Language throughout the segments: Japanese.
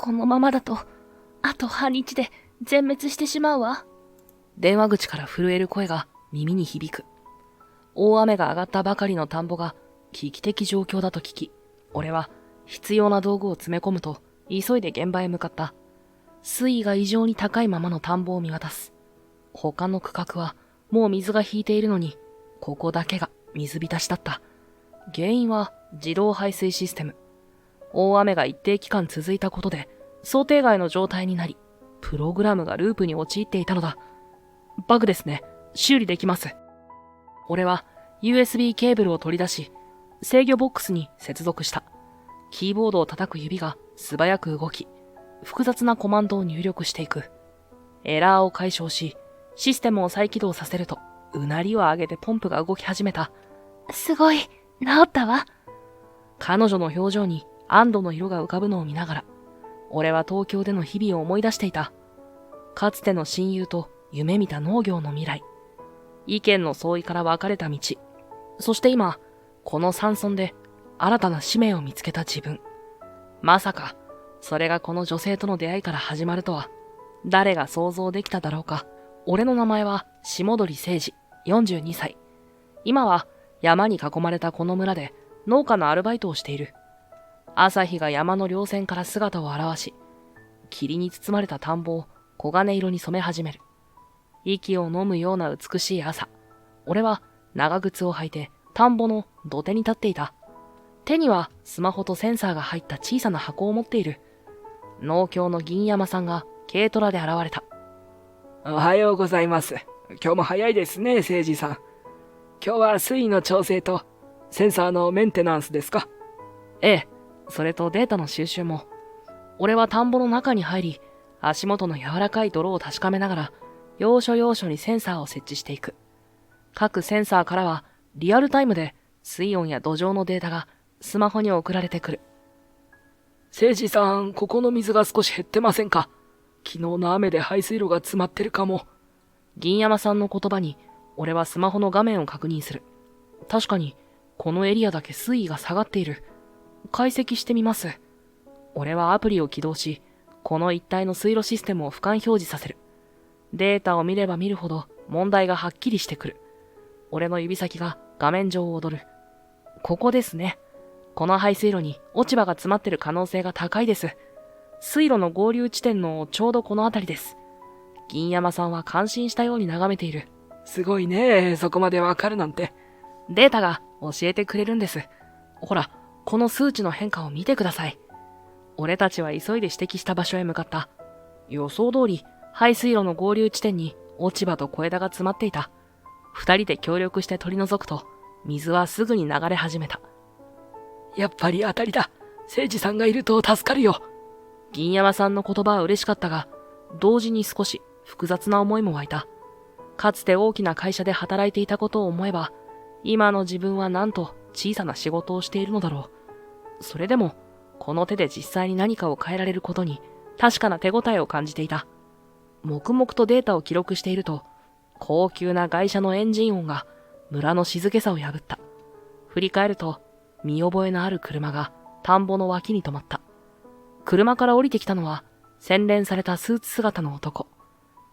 このままだと、あと半日で全滅してしまうわ。電話口から震える声が耳に響く。大雨が上がったばかりの田んぼが危機的状況だと聞き、俺は必要な道具を詰め込むと急いで現場へ向かった。水位が異常に高いままの田んぼを見渡す。他の区画はもう水が引いているのに、ここだけが水浸しだった。原因は自動排水システム。大雨が一定期間続いたことで想定外の状態になり、プログラムがループに陥っていたのだ。バグですね。修理できます。俺は USB ケーブルを取り出し、制御ボックスに接続した。キーボードを叩く指が素早く動き、複雑なコマンドを入力していく。エラーを解消し、システムを再起動させると、うなりを上げてポンプが動き始めた。すごい、治ったわ。彼女の表情に安堵の色が浮かぶのを見ながら、俺は東京での日々を思い出していた。かつての親友と夢見た農業の未来。意見の相違から分かれた道。そして今、この山村で新たな使命を見つけた自分。まさか、それがこの女性との出会いから始まるとは、誰が想像できただろうか。俺の名前は下鳥誠二、42歳。今は山に囲まれたこの村で農家のアルバイトをしている。朝日が山の稜線から姿を現し、霧に包まれた田んぼを黄金色に染め始める。息を飲むような美しい朝。俺は長靴を履いて田んぼの土手に立っていた。手にはスマホとセンサーが入った小さな箱を持っている。農協の銀山さんが軽トラで現れた。おはようございます。今日も早いですね、誠司さん。今日は水位の調整とセンサーのメンテナンスですか？ええ、それとデータの収集も。俺は田んぼの中に入り、足元の柔らかい泥を確かめながら、要所要所にセンサーを設置していく。各センサーからはリアルタイムで水温や土壌のデータがスマホに送られてくる。誠司さん、ここの水が少し減ってませんか？昨日の雨で排水路が詰まってるかも。銀山さんの言葉に、俺はスマホの画面を確認する。確かに、このエリアだけ水位が下がっている。解析してみます。俺はアプリを起動し、この一帯の水路システムを俯瞰表示させる。データを見れば見るほど問題がはっきりしてくる。俺の指先が画面上を踊る。ここですね。この排水路に落ち葉が詰まってる可能性が高いです。水路の合流地点のちょうどこの辺りです。銀山さんは感心したように眺めている。すごいね、そこまでわかるなんて。データが教えてくれるんです。ほら、この数値の変化を見てください。俺たちは急いで指摘した場所へ向かった。予想通り、排水路の合流地点に落ち葉と小枝が詰まっていた。二人で協力して取り除くと、水はすぐに流れ始めた。やっぱり当たりだ。誠司さんがいると助かるよ。銀山さんの言葉は嬉しかったが、同時に少し複雑な思いも湧いた。かつて大きな会社で働いていたことを思えば、今の自分はなんと小さな仕事をしているのだろう。それでも、この手で実際に何かを変えられることに確かな手応えを感じていた。黙々とデータを記録していると、高級な外車のエンジン音が村の静けさを破った。振り返ると、見覚えのある車が田んぼの脇に止まった。車から降りてきたのは、洗練されたスーツ姿の男。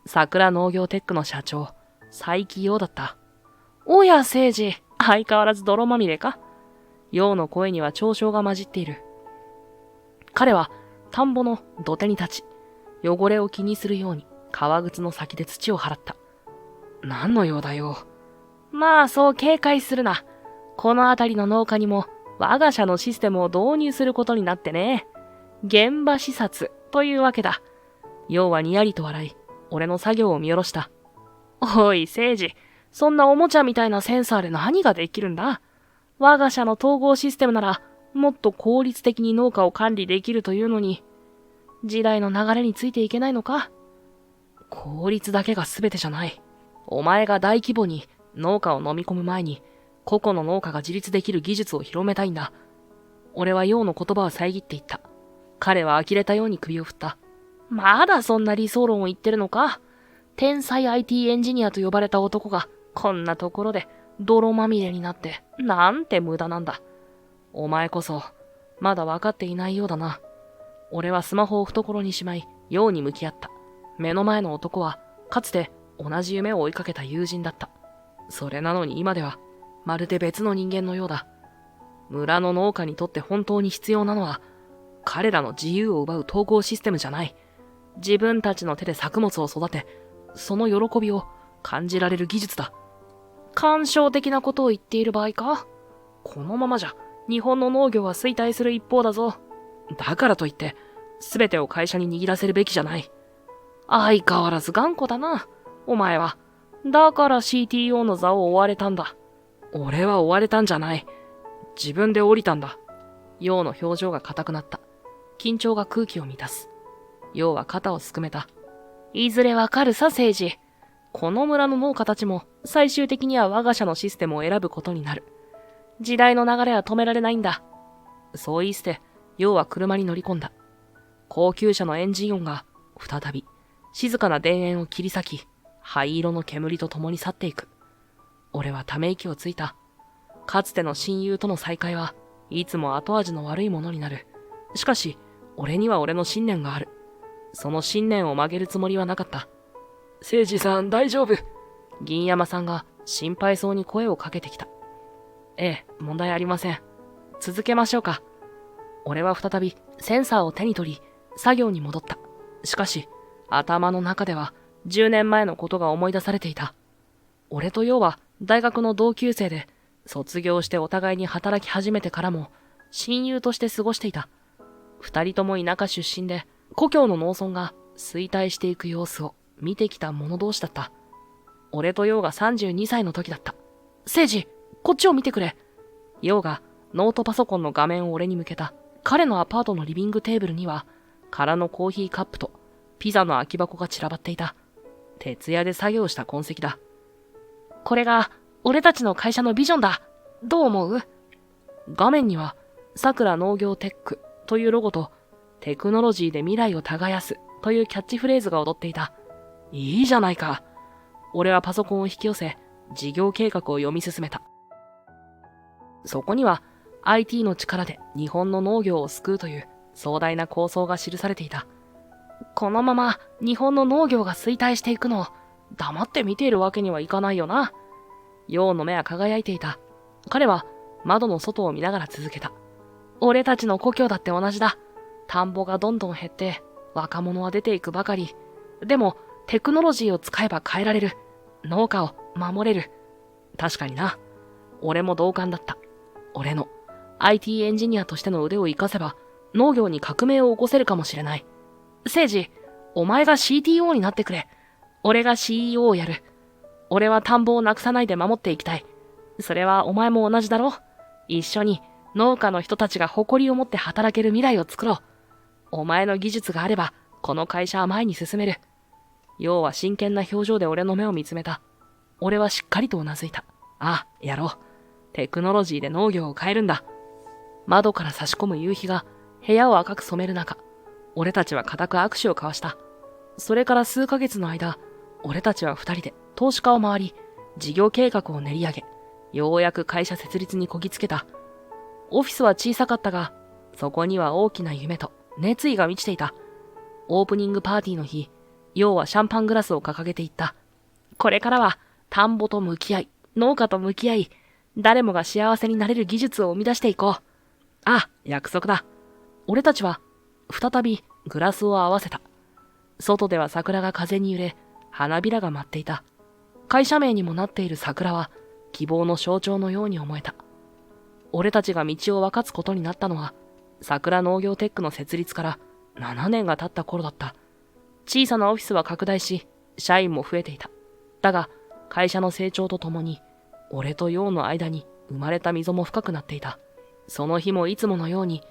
桜農業テックの社長、佐伯陽だった。おや、誠司、相変わらず泥まみれか？陽の声には嘲笑が混じっている。彼は、田んぼの土手に立ち、汚れを気にするように革靴の先で土を払った。何の用だよ。まあ、そう警戒するな。この辺りの農家にも、我が社のシステムを導入することになってね。現場視察というわけだ。陽はにやりと笑い、俺の作業を見下ろした。おい、誠司、そんなおもちゃみたいなセンサーで何ができるんだ？我が社の統合システムなら、もっと効率的に農家を管理できるというのに、時代の流れについていけないのか？効率だけが全てじゃない。お前が大規模に農家を飲み込む前に、個々の農家が自立できる技術を広めたいんだ。俺は陽の言葉を遮っていった。彼は呆れたように首を振った。まだそんな理想論を言ってるのか？天才 IT エンジニアと呼ばれた男がこんなところで泥まみれになってなんて無駄なんだ。お前こそまだ分かっていないようだな。俺はスマホを懐にしまい、陽に向き合った。目の前の男は、かつて同じ夢を追いかけた友人だった。それなのに今では、まるで別の人間のようだ。村の農家にとって本当に必要なのは、彼らの自由を奪う統合システムじゃない。自分たちの手で作物を育て、その喜びを感じられる技術だ。感傷的なことを言っている場合か？このままじゃ、日本の農業は衰退する一方だぞ。だからといって、すべてを会社に握らせるべきじゃない。相変わらず頑固だな、お前は。だから CTO の座を追われたんだ。俺は追われたんじゃない。自分で降りたんだ。陽の表情が硬くなった。緊張が空気を満たす。陽は肩をすくめた。いずれわかるさ、聖司。この村の農家たちも最終的には我が社のシステムを選ぶことになる。時代の流れは止められないんだ。そう言い捨て、陽は車に乗り込んだ。高級車のエンジン音が再び静かな田園を切り裂き、灰色の煙と共に去っていく。俺はため息をついた。かつての親友との再会はいつも後味の悪いものになる。しかし、俺には俺の信念がある。その信念を曲げるつもりはなかった。聖司さん大丈夫？銀山さんが心配そうに声をかけてきた。ええ、問題ありません。続けましょうか。俺は再びセンサーを手に取り、作業に戻った。しかし、頭の中では10年前のことが思い出されていた。俺と陽は大学の同級生で、卒業してお互いに働き始めてからも親友として過ごしていた。二人とも田舎出身で、故郷の農村が衰退していく様子を見てきた者同士だった。俺と陽が32歳の時だった。聖司、こっちを見てくれ。陽がノートパソコンの画面を俺に向けた。彼のアパートのリビングテーブルには、空のコーヒーカップとピザの空き箱が散らばっていた。徹夜で作業した痕跡だ。これが俺たちの会社のビジョンだ。どう思う？画面には、さくら農業テックというロゴと、テクノロジーで未来を耕すというキャッチフレーズが踊っていた。いいじゃないか。俺はパソコンを引き寄せ、事業計画を読み進めた。そこには、IT の力で日本の農業を救うという壮大な構想が記されていた。このまま日本の農業が衰退していくのを黙って見ているわけにはいかないよな。陽の目は輝いていた。彼は窓の外を見ながら続けた。俺たちの故郷だって同じだ。田んぼがどんどん減って若者は出ていくばかり。でもテクノロジーを使えば変えられる。農家を守れる。確かにな。俺も同感だった。俺の IT エンジニアとしての腕を活かせば農業に革命を起こせるかもしれない。聖司、お前が CTO になってくれ。俺が CEO をやる。俺は田んぼをなくさないで守っていきたい。それはお前も同じだろ？一緒に農家の人たちが誇りを持って働ける未来を作ろう。お前の技術があれば、この会社は前に進める。陽は真剣な表情で俺の目を見つめた。俺はしっかりとうなずいた。ああ、やろう。テクノロジーで農業を変えるんだ。窓から差し込む夕日が部屋を赤く染める中、俺たちは固く握手を交わした。それから数ヶ月の間、俺たちは二人で投資家を回り、事業計画を練り上げ、ようやく会社設立にこぎつけた。オフィスは小さかったが、そこには大きな夢と熱意が満ちていた。オープニングパーティーの日、陽はシャンパングラスを掲げていった。これからは田んぼと向き合い、農家と向き合い、誰もが幸せになれる技術を生み出していこう。あ、約束だ。俺たちは再びグラスを合わせた。外では桜が風に揺れ、花びらが舞っていた。会社名にもなっている桜は希望の象徴のように思えた。俺たちが道を分かつことになったのは、桜農業テックの設立から7年が経った頃だった。小さなオフィスは拡大し、社員も増えていた。だが、会社の成長とともに、俺と陽の間に生まれた溝も深くなっていた。その日もいつものように、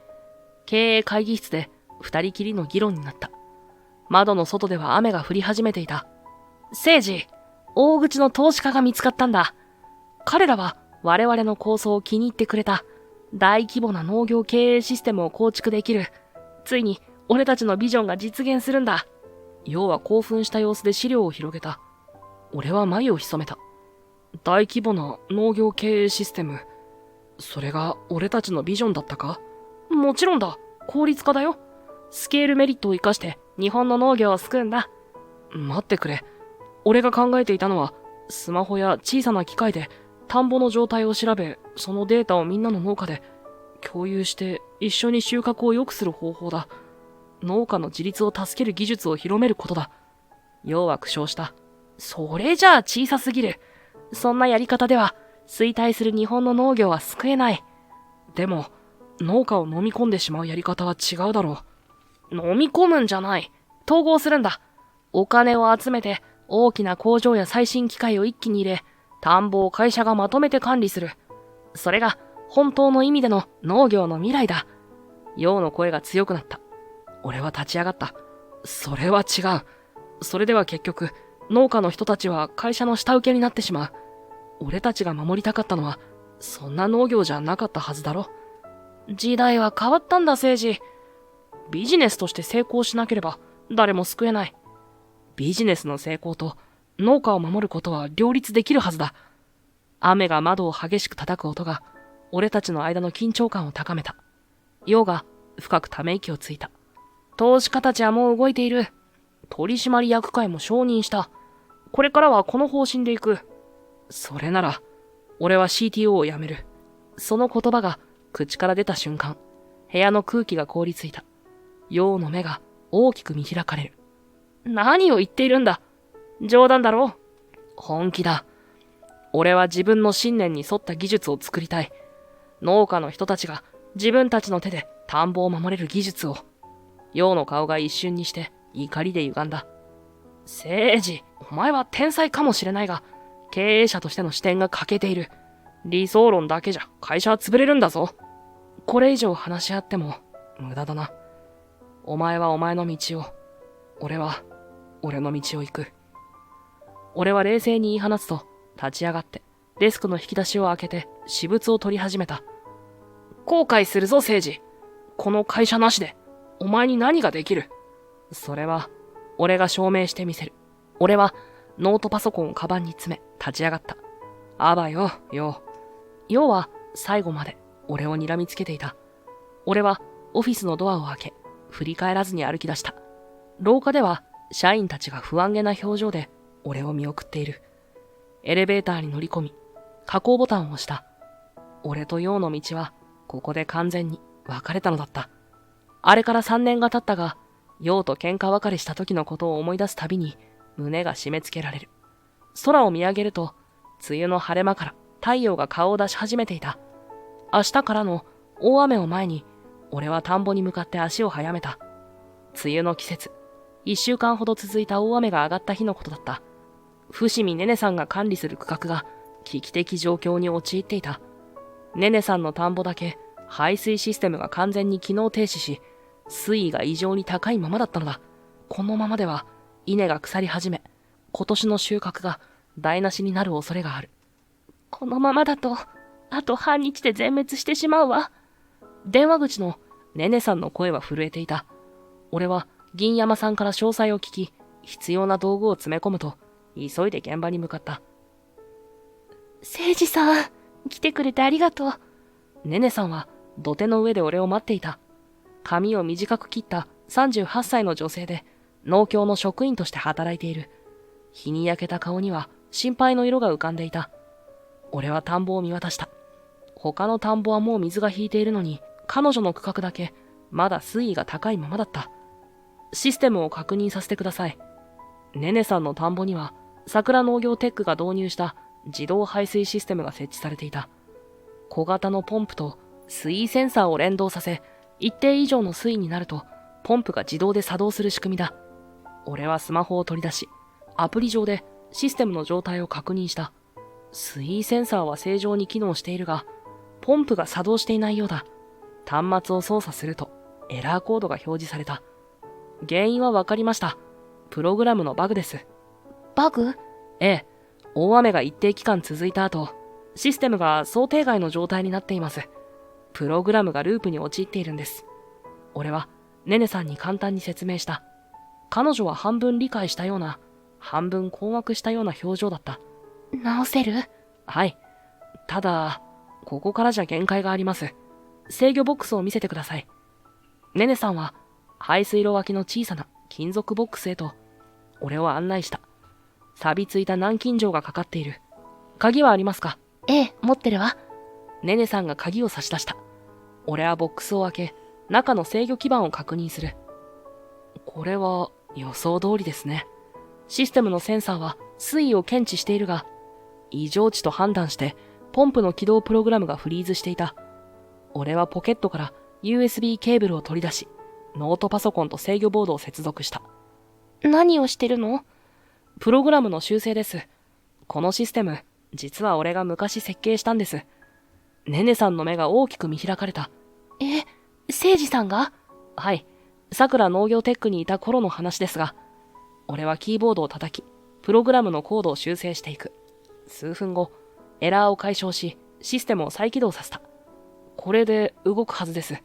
経営会議室で二人きりの議論になった。窓の外では雨が降り始めていた。聖司、大口の投資家が見つかったんだ。彼らは我々の構想を気に入ってくれた。大規模な農業経営システムを構築できる。ついに俺たちのビジョンが実現するんだ。陽は興奮した様子で資料を広げた。俺は眉を潜めた。大規模な農業経営システム。それが俺たちのビジョンだったか？もちろんだ。効率化だよ。スケールメリットを生かして日本の農業を救うんだ。待ってくれ。俺が考えていたのは、スマホや小さな機械で田んぼの状態を調べ、そのデータをみんなの農家で共有して一緒に収穫を良くする方法だ。農家の自立を助ける技術を広めることだ。要は苦笑した。それじゃあ小さすぎる。そんなやり方では衰退する日本の農業は救えない。でも、農家を飲み込んでしまうやり方は違うだろう。飲み込むんじゃない。統合するんだ。お金を集めて大きな工場や最新機械を一気に入れ、田んぼを会社がまとめて管理する。それが本当の意味での農業の未来だ。陽の声が強くなった。俺は立ち上がった。それは違う。それでは結局、農家の人たちは会社の下請けになってしまう。俺たちが守りたかったのは、そんな農業じゃなかったはずだろ。時代は変わったんだ、政治。ビジネスとして成功しなければ誰も救えない。ビジネスの成功と農家を守ることは両立できるはずだ。雨が窓を激しく叩く音が俺たちの間の緊張感を高めた。陽が深くため息をついた。投資家たちはもう動いている。取締役会も承認した。これからはこの方針でいく。それなら、俺は CTO を辞める。その言葉が口から出た瞬間、部屋の空気が凍りついた。陽の目が大きく見開かれる。何を言っているんだ。冗談だろう。本気だ。俺は自分の信念に沿った技術を作りたい。農家の人たちが自分たちの手で田んぼを守れる技術を。陽の顔が一瞬にして怒りで歪んだ。誠治、お前は天才かもしれないが、経営者としての視点が欠けている。理想論だけじゃ会社は潰れるんだぞ。これ以上話し合っても無駄だな。お前はお前の道を、俺は俺の道を行く。俺は冷静に言い放つと、立ち上がってデスクの引き出しを開けて私物を取り始めた。後悔するぞ、誠治。この会社なしでお前に何ができる。それは俺が証明してみせる。俺はノートパソコンをカバンに詰め立ち上がった。あばよ、よ。よは最後まで俺を睨みつけていた。俺はオフィスのドアを開け、振り返らずに歩き出した。廊下では社員たちが不安げな表情で俺を見送っている。エレベーターに乗り込み、下降ボタンを押した。俺と陽の道はここで完全に別れたのだった。あれから3年が経ったが、陽と喧嘩別れした時のことを思い出すたびに胸が締め付けられる。空を見上げると、梅雨の晴れ間から太陽が顔を出し始めていた。明日からの大雨を前に、俺は田んぼに向かって足を早めた。梅雨の季節、1週間ほど続いた大雨が上がった日のことだった。伏見ねねさんが管理する区画が危機的状況に陥っていた。ねねさんの田んぼだけ排水システムが完全に機能停止し、水位が異常に高いままだったのだ。このままでは稲が腐り始め、今年の収穫が台無しになる恐れがある。このままだと、あと半日で全滅してしまうわ。電話口のねねさんの声は震えていた。俺は銀山さんから詳細を聞き、必要な道具を詰め込むと、急いで現場に向かった。誠治さん、来てくれてありがとう。ねねさんは土手の上で俺を待っていた。髪を短く切った38歳の女性で、農協の職員として働いている。日に焼けた顔には心配の色が浮かんでいた。俺は田んぼを見渡した。他の田んぼはもう水が引いているのに、彼女の区画だけまだ水位が高いままだった。システムを確認させてください。ねねさんの田んぼには桜農業テックが導入した自動排水システムが設置されていた。小型のポンプと水位センサーを連動させ、一定以上の水位になるとポンプが自動で作動する仕組みだ。俺はスマホを取り出し、アプリ上でシステムの状態を確認した。水位センサーは正常に機能しているが、ポンプが作動していないようだ。端末を操作するとエラーコードが表示された。原因は分かりました。プログラムのバグです。バグ？ええ。大雨が一定期間続いた後、システムが想定外の状態になっています。プログラムがループに陥っているんです。俺はねねさんに簡単に説明した。彼女は半分理解したような、半分困惑したような表情だった。直せる？はい。ただ、ここからじゃ限界があります。制御ボックスを見せてください。ねねさんは排水路脇の小さな金属ボックスへと俺を案内した。錆びついた南京錠がかかっている。鍵はありますか？ええ、持ってるわ。ネネさんが鍵を差し出した。俺はボックスを開け、中の制御基板を確認する。これは予想通りですね。システムのセンサーは水位を検知しているが、異常値と判断してポンプの起動プログラムがフリーズしていた。俺はポケットから USB ケーブルを取り出し、ノートパソコンと制御ボードを接続した。何をしてるの？プログラムの修正です。このシステム、実は俺が昔設計したんです。ネネさんの目が大きく見開かれた。え、聖司さんが？はい。桜農業テックにいた頃の話ですが、俺はキーボードを叩き、プログラムのコードを修正していく。数分後、エラーを解消し、システムを再起動させた。これで動くはずです。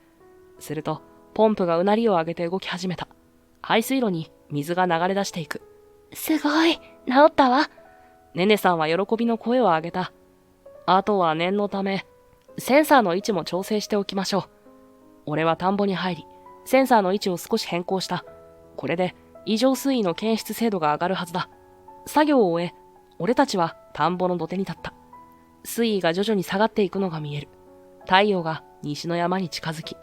すると、ポンプがうなりを上げて動き始めた。排水路に水が流れ出していく。すごい、治ったわ。ネネさんは喜びの声を上げた。あとは念のため、センサーの位置も調整しておきましょう。俺は田んぼに入り、センサーの位置を少し変更した。これで異常水位の検出精度が上がるはずだ。作業を終え、俺たちは田んぼの土手に立った。水位が徐々に下がっていくのが見える。太陽が西の山に近づき、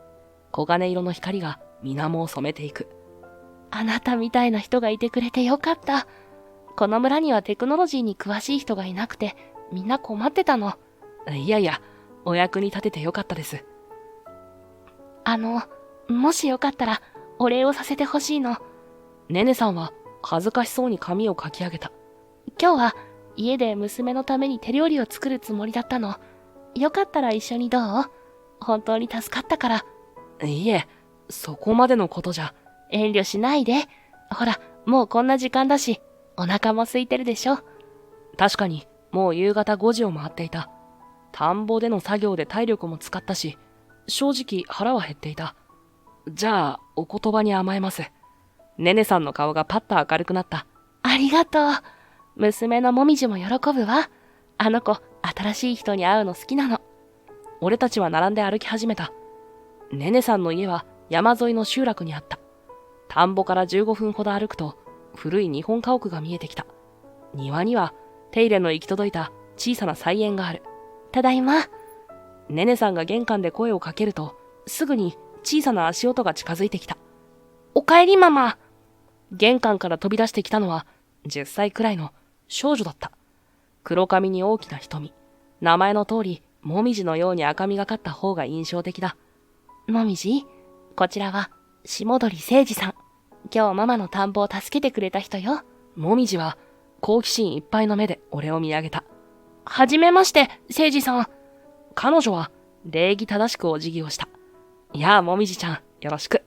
黄金色の光が水面を染めていく。あなたみたいな人がいてくれてよかった。この村にはテクノロジーに詳しい人がいなくて、みんな困ってたの。いやいや、お役に立ててよかったです。もしよかったら、お礼をさせてほしいの。ネネさんは恥ずかしそうに髪をかき上げた。今日は家で娘のために手料理を作るつもりだったの。よかったら一緒にどう？本当に助かったから。いえ、そこまでのことじゃ。遠慮しないで。ほら、もうこんな時間だし、お腹も空いてるでしょ。確かに、もう夕方5時を回っていた。田んぼでの作業で体力も使ったし、正直腹は減っていた。じゃあ、お言葉に甘えます。ネネさんの顔がパッと明るくなった。ありがとう。娘のもみじも喜ぶわ。あの子、新しい人に会うの好きなの。俺たちは並んで歩き始めた。ネネさんの家は山沿いの集落にあった。田んぼから15分ほど歩くと、古い日本家屋が見えてきた。庭には手入れの行き届いた小さな菜園がある。ただいま。ネネさんが玄関で声をかけると、すぐに小さな足音が近づいてきた。おかえりママ。玄関から飛び出してきたのは、10歳くらいの少女だった。黒髪に大きな瞳。名前の通り、もみじのように赤みがかった方が印象的だ。もみじ、こちらは、下鳥誠二さん。今日ママの田んぼを助けてくれた人よ。もみじは、好奇心いっぱいの目で俺を見上げた。はじめまして、誠二さん。彼女は、礼儀正しくお辞儀をした。やあ、もみじちゃん、よろしく。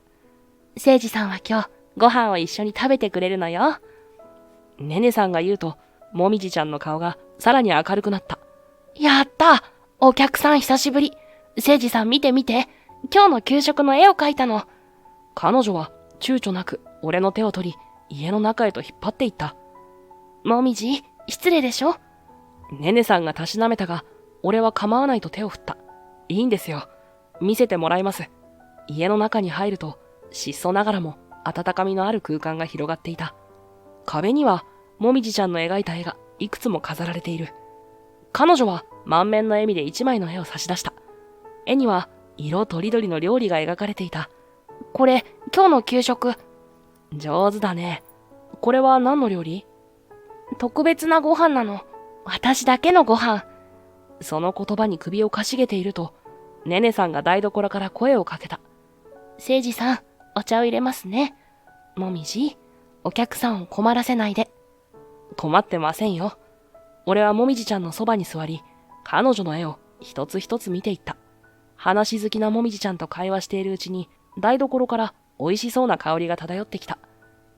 誠二さんは今日、ご飯を一緒に食べてくれるのよ。ネネさんが言うと、もみじちゃんの顔がさらに明るくなった。やったお客さん久しぶり。誠二さん見て見て。今日の給食の絵を描いたの。彼女は躊躇なく俺の手を取り、家の中へと引っ張っていった。もみじ、失礼でしょ？ネネさんがたしなめたが、俺は構わないと手を振った。いいんですよ。見せてもらいます。家の中に入ると、質素ながらも温かみのある空間が広がっていた。壁には、もみじちゃんの描いた絵がいくつも飾られている。彼女は満面の笑みで一枚の絵を差し出した。絵には色とりどりの料理が描かれていた。これ、今日の給食。上手だね。これは何の料理？特別なご飯なの。私だけのご飯。その言葉に首をかしげていると、ネネさんが台所から声をかけた。誠二さん、お茶を入れますね。もみじ、お客さんを困らせないで。困ってませんよ。俺はもみじちゃんのそばに座り、彼女の絵を一つ一つ見ていった。話好きなもみじちゃんと会話しているうちに、台所から美味しそうな香りが漂ってきた。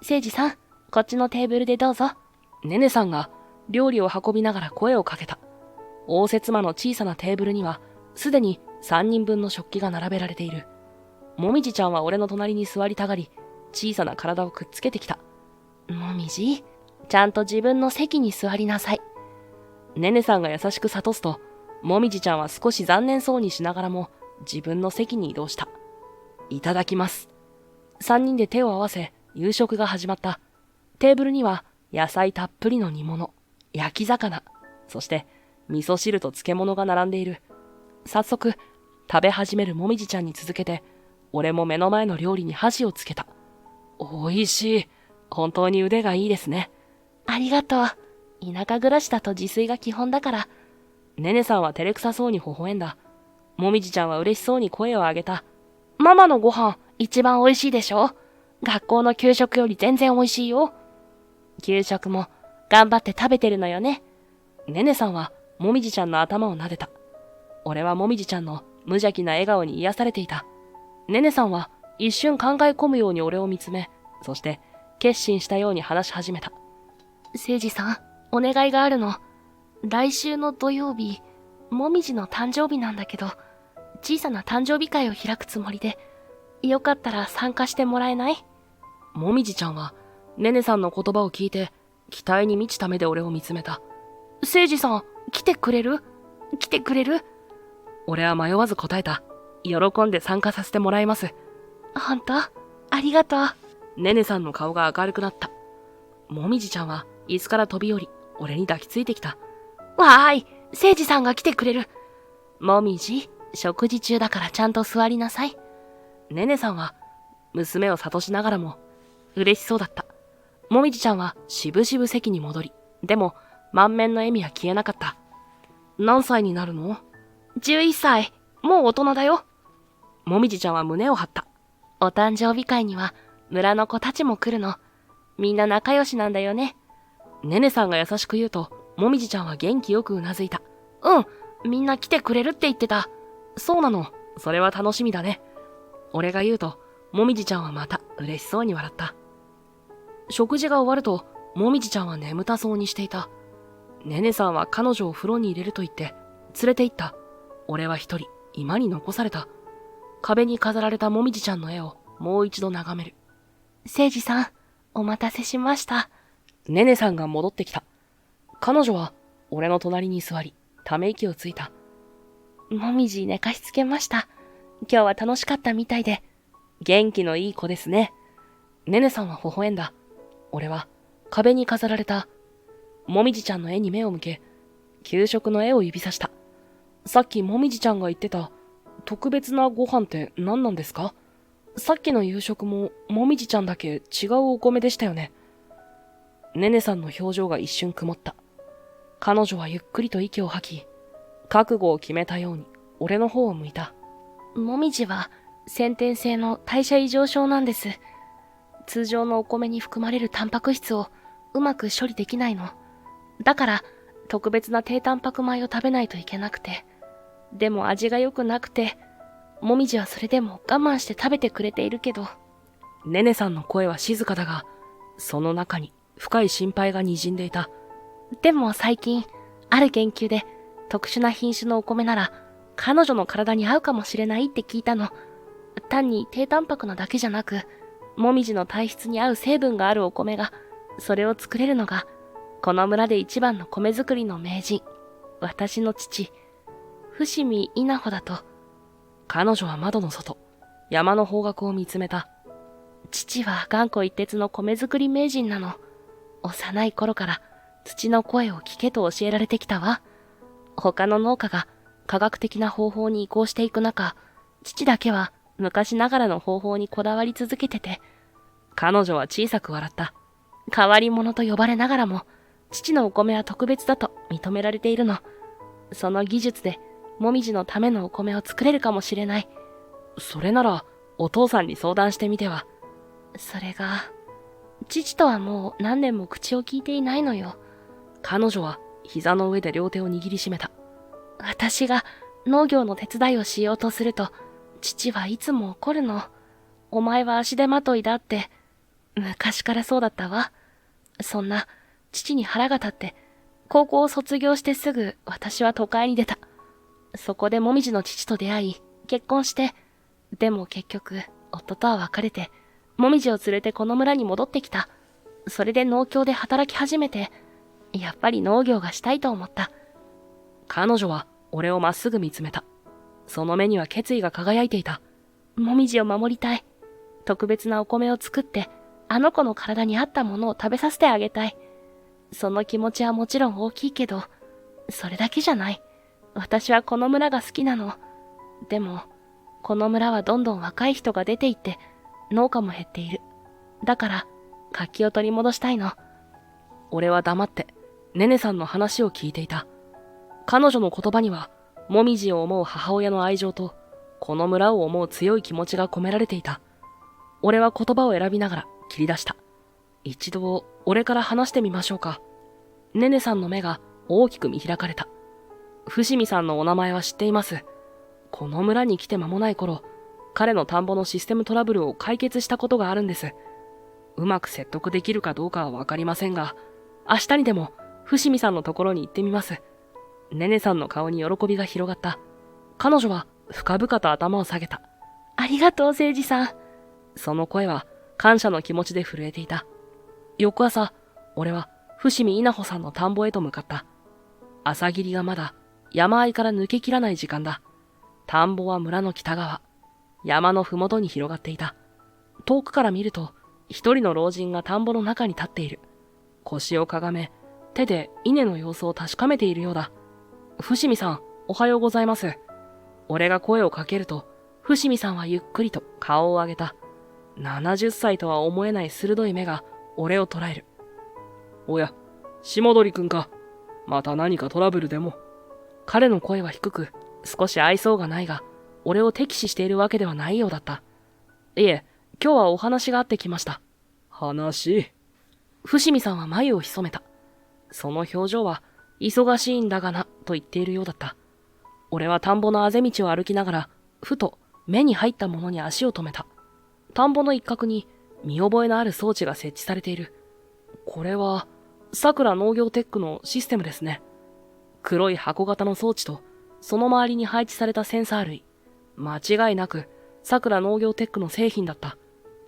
誠二さん、こっちのテーブルでどうぞ。ネネさんが料理を運びながら声をかけた。応接間の小さなテーブルには、すでに3人分の食器が並べられている。もみじちゃんは俺の隣に座りたがり、小さな体をくっつけてきた。もみじ、ちゃんと自分の席に座りなさい。ネネさんが優しく諭すと、もみじちゃんは少し残念そうにしながらも、自分の席に移動した。いただきます。3人で手を合わせ、夕食が始まった。テーブルには野菜たっぷりの煮物、焼き魚、そして味噌汁と漬物が並んでいる。早速、食べ始めるもみじちゃんに続けて、俺も目の前の料理に箸をつけた。おいしい。本当に腕がいいですね。ありがとう。田舎暮らしだと自炊が基本だから。ねねさんは照れくさそうに微笑んだ。もみじちゃんは嬉しそうに声を上げた。ママのご飯一番美味しいでしょ？学校の給食より全然美味しいよ。給食も頑張って食べてるのよね。ねねさんはもみじちゃんの頭を撫でた。俺はもみじちゃんの無邪気な笑顔に癒されていた。ねねさんは一瞬考え込むように俺を見つめ、そして決心したように話し始めた。せいじさん、お願いがあるの。来週の土曜日、もみじの誕生日なんだけど、小さな誕生日会を開くつもりで、よかったら参加してもらえない？もみじちゃんは、ねねさんの言葉を聞いて、期待に満ちた目で俺を見つめた。せいじさん、来てくれる？来てくれる？俺は迷わず答えた。喜んで参加させてもらいます。ほんと？ありがとう。ねねさんの顔が明るくなった。もみじちゃんは椅子から飛び降り、俺に抱きついてきた。わーい、せいじさんが来てくれる。もみじ、食事中だからちゃんと座りなさい。ねねさんは、娘を諭しながらも、嬉しそうだった。もみじちゃんはしぶしぶ席に戻り、でも、満面の笑みは消えなかった。何歳になるの？ 11歳。もう大人だよ。もみじちゃんは胸を張った。お誕生日会には、村の子たちも来るの。みんな仲良しなんだよね。ねねさんが優しく言うと、もみじちゃんは元気よくうなずいた。うん、みんな来てくれるって言ってた。そうなの。それは楽しみだね。俺が言うと、もみじちゃんはまた嬉しそうに笑った。食事が終わると、もみじちゃんは眠たそうにしていた。ねねさんは彼女を風呂に入れると言って、連れて行った。俺は一人、居間に残された。壁に飾られたもみじちゃんの絵をもう一度眺める。せいじさん、お待たせしました。ねねさんが戻ってきた。彼女は俺の隣に座り、ため息をついた。もみじ寝かしつけました。今日は楽しかったみたいで。元気のいい子ですね。ねねさんは微笑んだ。俺は壁に飾られたもみじちゃんの絵に目を向け、給食の絵を指さした。さっきもみじちゃんが言ってた特別なご飯って何なんですか？さっきの夕食ももみじちゃんだけ違うお米でしたよね。ねねさんの表情が一瞬曇った。彼女はゆっくりと息を吐き、覚悟を決めたように俺の方を向いた。もみじは先天性の代謝異常症なんです。通常のお米に含まれるタンパク質をうまく処理できないの。だから特別な低タンパク米を食べないといけなくて。でも味が良くなくて、もみじはそれでも我慢して食べてくれているけど。ねねさんの声は静かだが、その中に深い心配が滲んでいた。でも最近、ある研究で特殊な品種のお米なら彼女の体に合うかもしれないって聞いたの。単に低タンパクなだけじゃなく、もみじの体質に合う成分があるお米が、それを作れるのが、この村で一番の米作りの名人、私の父、伏見稲穂だと。彼女は窓の外、山の方角を見つめた。父は頑固一徹の米作り名人なの。幼い頃から土の声を聞けと教えられてきたわ。他の農家が科学的な方法に移行していく中、父だけは昔ながらの方法にこだわり続けてて、彼女は小さく笑った。変わり者と呼ばれながらも、父のお米は特別だと認められているの。その技術で、もみじのためのお米を作れるかもしれない。それなら、お父さんに相談してみては。それが、父とはもう何年も口を聞いていないのよ。彼女は膝の上で両手を握りしめた。私が農業の手伝いをしようとすると、父はいつも怒るの。お前は足手まといだって。昔からそうだったわ。そんな、父に腹が立って、高校を卒業してすぐ私は都会に出た。そこでもみじの父と出会い、結婚して、でも結局、夫とは別れて、もみじを連れてこの村に戻ってきた。それで農協で働き始めて、やっぱり農業がしたいと思った。彼女は俺をまっすぐ見つめた。その目には決意が輝いていた。もみじを守りたい。特別なお米を作って、あの子の体に合ったものを食べさせてあげたい。その気持ちはもちろん大きいけど、それだけじゃない。私はこの村が好きなの。でも、この村はどんどん若い人が出ていって、農家も減っている。だから、活気を取り戻したいの。俺は黙って、ネネさんの話を聞いていた。彼女の言葉には、もみじを思う母親の愛情と、この村を思う強い気持ちが込められていた。俺は言葉を選びながら切り出した。一度、俺から話してみましょうか。ネネさんの目が大きく見開かれた。伏見さんのお名前は知っています。この村に来て間もない頃、彼の田んぼのシステムトラブルを解決したことがあるんです。うまく説得できるかどうかはわかりませんが、明日にでも伏見さんのところに行ってみます。ネネさんの顔に喜びが広がった。彼女は深々と頭を下げた。ありがとう、誠司さん。その声は感謝の気持ちで震えていた。翌朝、俺は伏見稲穂さんの田んぼへと向かった。朝霧がまだ山あいから抜けきらない時間だ。田んぼは村の北側、山のふもとに広がっていた。遠くから見ると、一人の老人が田んぼの中に立っている。腰をかがめ、手で稲の様子を確かめているようだ。伏見さん、おはようございます。俺が声をかけると、伏見さんはゆっくりと顔を上げた。70歳とは思えない鋭い目が俺を捉える。おや、下鳥くんか。また何かトラブルでも。彼の声は低く、少し愛想がないが、俺を敵視しているわけではないようだった。いえ、今日はお話があってきました。話？伏見さんは眉を潜めた。その表情は、忙しいんだがな、と言っているようだった。俺は田んぼのあぜ道を歩きながら、ふと目に入ったものに足を止めた。田んぼの一角に見覚えのある装置が設置されている。これは、桜農業テックのシステムですね。黒い箱型の装置と、その周りに配置されたセンサー類。間違いなく、桜農業テックの製品だった。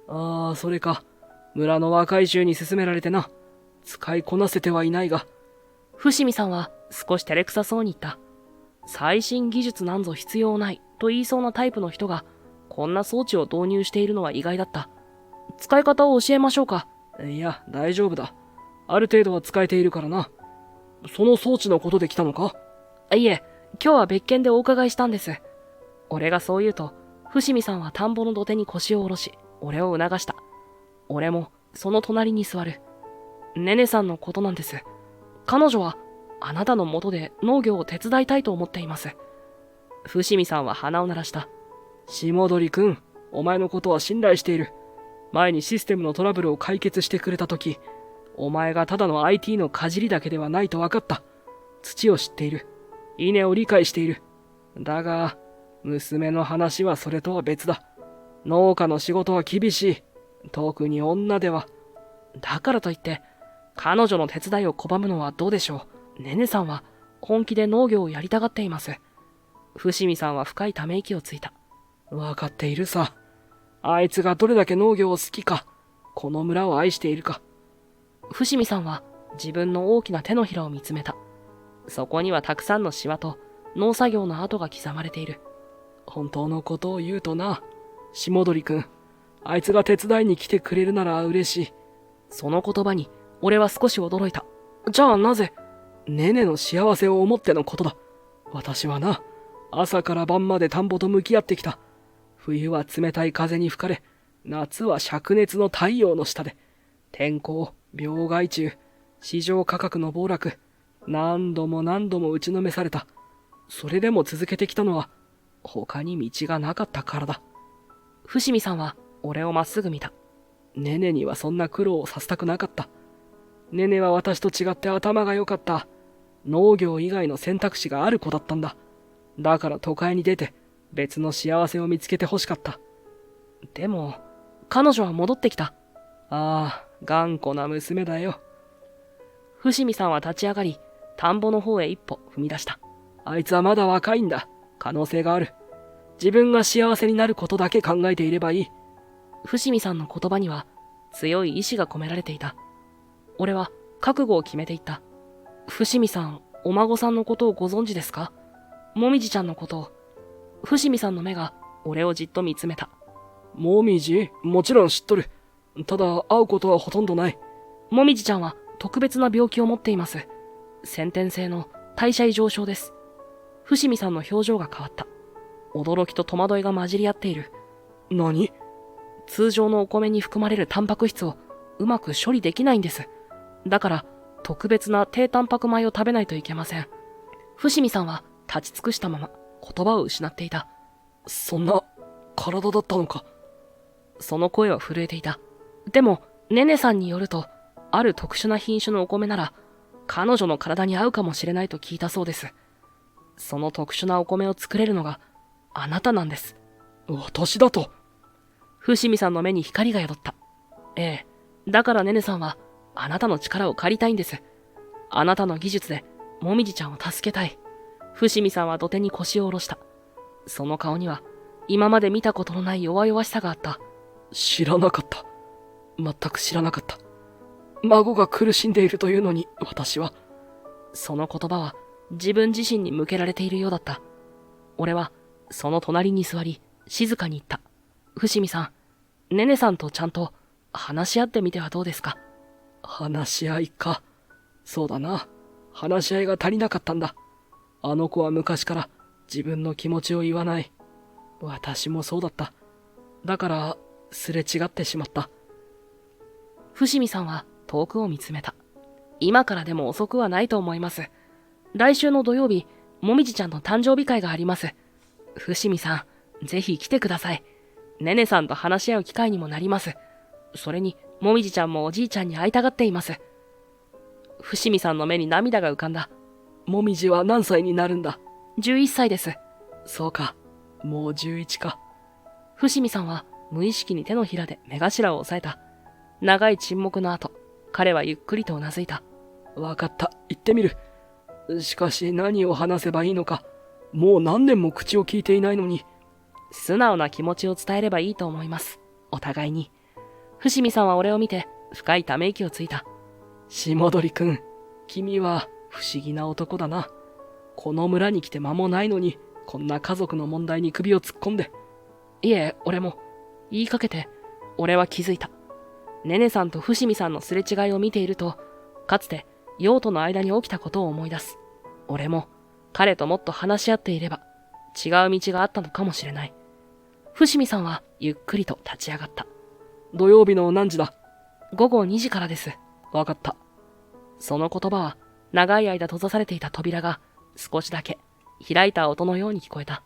ああ、それか。村の若い衆に勧められてな。使いこなせてはいないが。伏見さんは少し照れくさそうに言った。最新技術なんぞ必要ないと言いそうなタイプの人が、こんな装置を導入しているのは意外だった。使い方を教えましょうか。いや、大丈夫だ。ある程度は使えているからな。その装置のことで来たのか？いえ、今日は別件でお伺いしたんです。俺がそう言うと、伏見さんは田んぼの土手に腰を下ろし、俺を促した。俺もその隣に座る。ネネさんのことなんです。彼女はあなたの元で農業を手伝いたいと思っています。伏見さんは鼻を鳴らした。下鳥くん、お前のことは信頼している。前にシステムのトラブルを解決してくれたとき、お前がただの IT のかじりだけではないと分かった。土を知っている。稲を理解している。だが、娘の話はそれとは別だ。農家の仕事は厳しい。特に女では。だからといって、彼女の手伝いを拒むのはどうでしょう。ネネさんは本気で農業をやりたがっています。伏見さんは深いため息をついた。分かっているさ。あいつがどれだけ農業を好きか、この村を愛しているか。伏見さんは自分の大きな手のひらを見つめた。そこにはたくさんのシワと農作業の跡が刻まれている。本当のことを言うとな、下鳥くん、あいつが手伝いに来てくれるなら嬉しい。その言葉に俺は少し驚いた。じゃあなぜ？ネネの幸せを思ってのことだ。私はな、朝から晩まで田んぼと向き合ってきた。冬は冷たい風に吹かれ、夏は灼熱の太陽の下で、天候、病害虫、市場価格の暴落、何度も何度も打ちのめされた。それでも続けてきたのは、他に道がなかったからだ。伏見さんは俺をまっすぐ見た。ネネにはそんな苦労をさせたくなかった。ネネは私と違って頭が良かった。農業以外の選択肢がある子だったんだ。だから都会に出て別の幸せを見つけて欲しかった。でも、彼女は戻ってきた。ああ、頑固な娘だよ。伏見さんは立ち上がり、田んぼの方へ一歩踏み出した。あいつはまだ若いんだ。可能性がある。自分が幸せになることだけ考えていればいい。伏見さんの言葉には強い意志が込められていた。俺は覚悟を決めていった。伏見さん、お孫さんのことをご存知ですか？もみじちゃんのことを。伏見さんの目が俺をじっと見つめた。もみじ、もちろん知っとる。ただ、会うことはほとんどない。もみじちゃんは特別な病気を持っています。先天性の代謝異常症です。伏見さんの表情が変わった。驚きと戸惑いが混じり合っている。何？通常のお米に含まれるタンパク質をうまく処理できないんです。だから、特別な低タンパク米を食べないといけません。伏見さんは立ち尽くしたまま言葉を失っていた。そんな、体だったのか。その声は震えていた。でも、ねねさんによると、ある特殊な品種のお米なら、彼女の体に合うかもしれないと聞いたそうです。その特殊なお米を作れるのが、あなたなんです。私だと？伏見さんの目に光が宿った。ええ。だからねねさんは、あなたの力を借りたいんです。あなたの技術で、もみじちゃんを助けたい。伏見さんは土手に腰を下ろした。その顔には、今まで見たことのない弱々しさがあった。知らなかった。全く知らなかった。孫が苦しんでいるというのに、私は。その言葉は、自分自身に向けられているようだった。俺は、その隣に座り、静かに言った。伏見さん、ねねさんとちゃんと話し合ってみてはどうですか？話し合いか。そうだな。話し合いが足りなかったんだ。あの子は昔から自分の気持ちを言わない。私もそうだった。だから、すれ違ってしまった。伏見さんは遠くを見つめた。今からでも遅くはないと思います。来週の土曜日、もみじちゃんの誕生日会があります。伏見さん、ぜひ来てください。ねねさんと話し合う機会にもなります。それに、もみじちゃんもおじいちゃんに会いたがっています。伏見さんの目に涙が浮かんだ。もみじは何歳になるんだ？11歳です。そうか。もう11か。伏見さんは無意識に手のひらで目頭を押さえた。長い沈黙の後、彼はゆっくりとうなずいた。わかった。行ってみる。しかし何を話せばいいのか。もう何年も口を聞いていないのに。素直な気持ちを伝えればいいと思います。お互いに。伏見さんは俺を見て深いため息をついた。下鳥くん、君は不思議な男だな。この村に来て間もないのに、こんな家族の問題に首を突っ込んで。いえ、俺も。言いかけて、俺は気づいた。ねねさんと伏見さんのすれ違いを見ていると、かつて陽との間に起きたことを思い出す。俺も彼ともっと話し合っていれば、違う道があったのかもしれない。伏見さんはゆっくりと立ち上がった。土曜日の何時だ？午後2時からです。わかった。その言葉は長い間閉ざされていた扉が少しだけ開いた音のように聞こえた。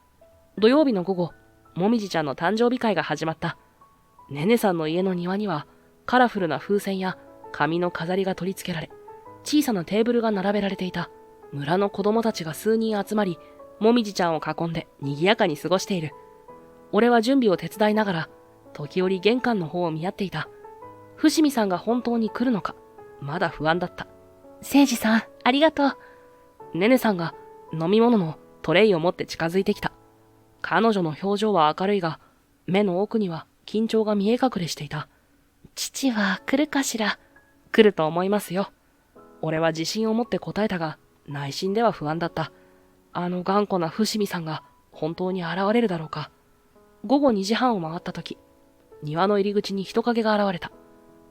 土曜日の午後、もみじちゃんの誕生日会が始まった。ねねさんの家の庭にはカラフルな風船や紙の飾りが取り付けられ、小さなテーブルが並べられていた。村の子供たちが数人集まり、もみじちゃんを囲んで賑やかに過ごしている。俺は準備を手伝いながら、時折玄関の方を見合っていた。伏見さんが本当に来るのか、まだ不安だった。誠司さん、ありがとう。ねねさんが飲み物のトレイを持って近づいてきた。彼女の表情は明るいが、目の奥には緊張が見え隠れしていた。父は来るかしら？来ると思いますよ。俺は自信を持って答えたが、内心では不安だった。あの頑固な伏見さんが本当に現れるだろうか。午後2時半を回った時、庭の入り口に人影が現れた。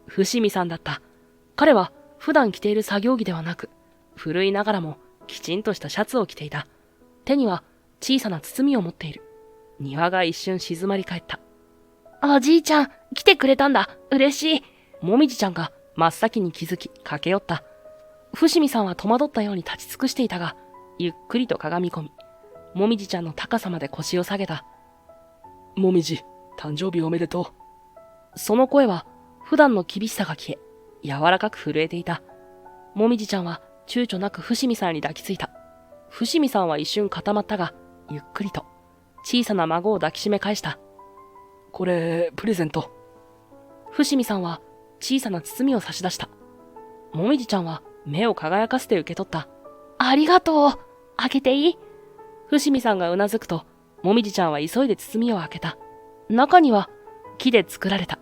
伏見さんだった。彼は普段着ている作業着ではなく、古いながらもきちんとしたシャツを着ていた。手には小さな包みを持っている。庭が一瞬静まり返った。おじいちゃん、来てくれたんだ。嬉しい。もみじちゃんが真っ先に気づき駆け寄った。伏見さんは戸惑ったように立ち尽くしていたが、ゆっくりとかがみ込み、もみじちゃんの高さまで腰を下げた。もみじ、誕生日おめでとう。その声は普段の厳しさが消え、柔らかく震えていた。もみじちゃんは躊躇なく伏見さんに抱きついた。伏見さんは一瞬固まったが、ゆっくりと小さな孫を抱きしめ返した。これ、プレゼント。伏見さんは小さな包みを差し出した。もみじちゃんは目を輝かせて受け取った。ありがとう。開けていい？伏見さんがうなずくと、もみじちゃんは急いで包みを開けた。中には木で作られた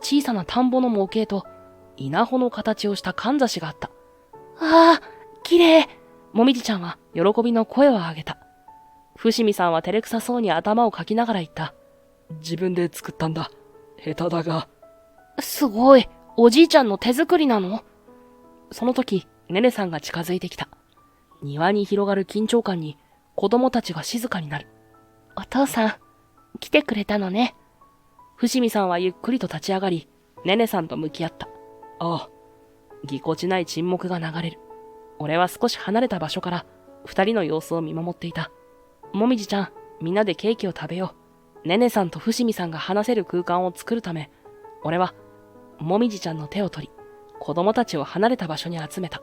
小さな田んぼの模型と稲穂の形をしたかんざしがあった。ああ、綺麗。もみじちゃんは喜びの声を上げた。伏見さんは照れくさそうに頭をかきながら言った。自分で作ったんだ。下手だが。すごい。おじいちゃんの手作りなの？その時、ネネさんが近づいてきた。庭に広がる緊張感に子供たちが静かになる。お父さん、来てくれたのね。伏見さんはゆっくりと立ち上がり、ネネさんと向き合った。ああ。ぎこちない沈黙が流れる。俺は少し離れた場所から二人の様子を見守っていた。もみじちゃん、みんなでケーキを食べよう。ネネさんと伏見さんが話せる空間を作るため、俺はもみじちゃんの手を取り、子供たちを離れた場所に集めた。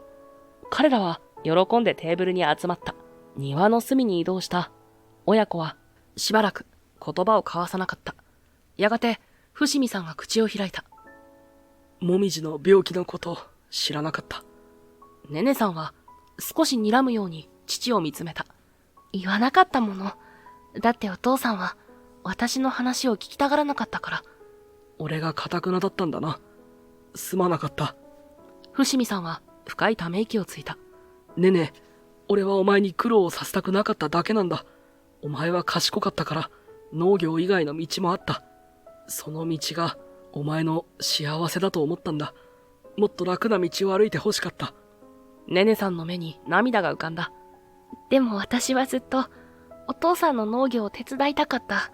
彼らは喜んでテーブルに集まった。庭の隅に移動した親子はしばらく言葉を交わさなかった。やがて伏見さんが口を開いた。もみじの病気のこと知らなかった。ネネさんは少し睨むように父を見つめた。言わなかったもの。だってお父さんは私の話を聞きたがらなかったから。俺が堅くなだったんだな。すまなかった。伏見さんは深いため息をついた。ねね、俺はお前に苦労をさせたくなかっただけなんだ。お前は賢かったから農業以外の道もあった。その道がお前の幸せだと思ったんだ。もっと楽な道を歩いてほしかった。ネネさんの目に涙が浮かんだ。でも私はずっとお父さんの農業を手伝いたかった。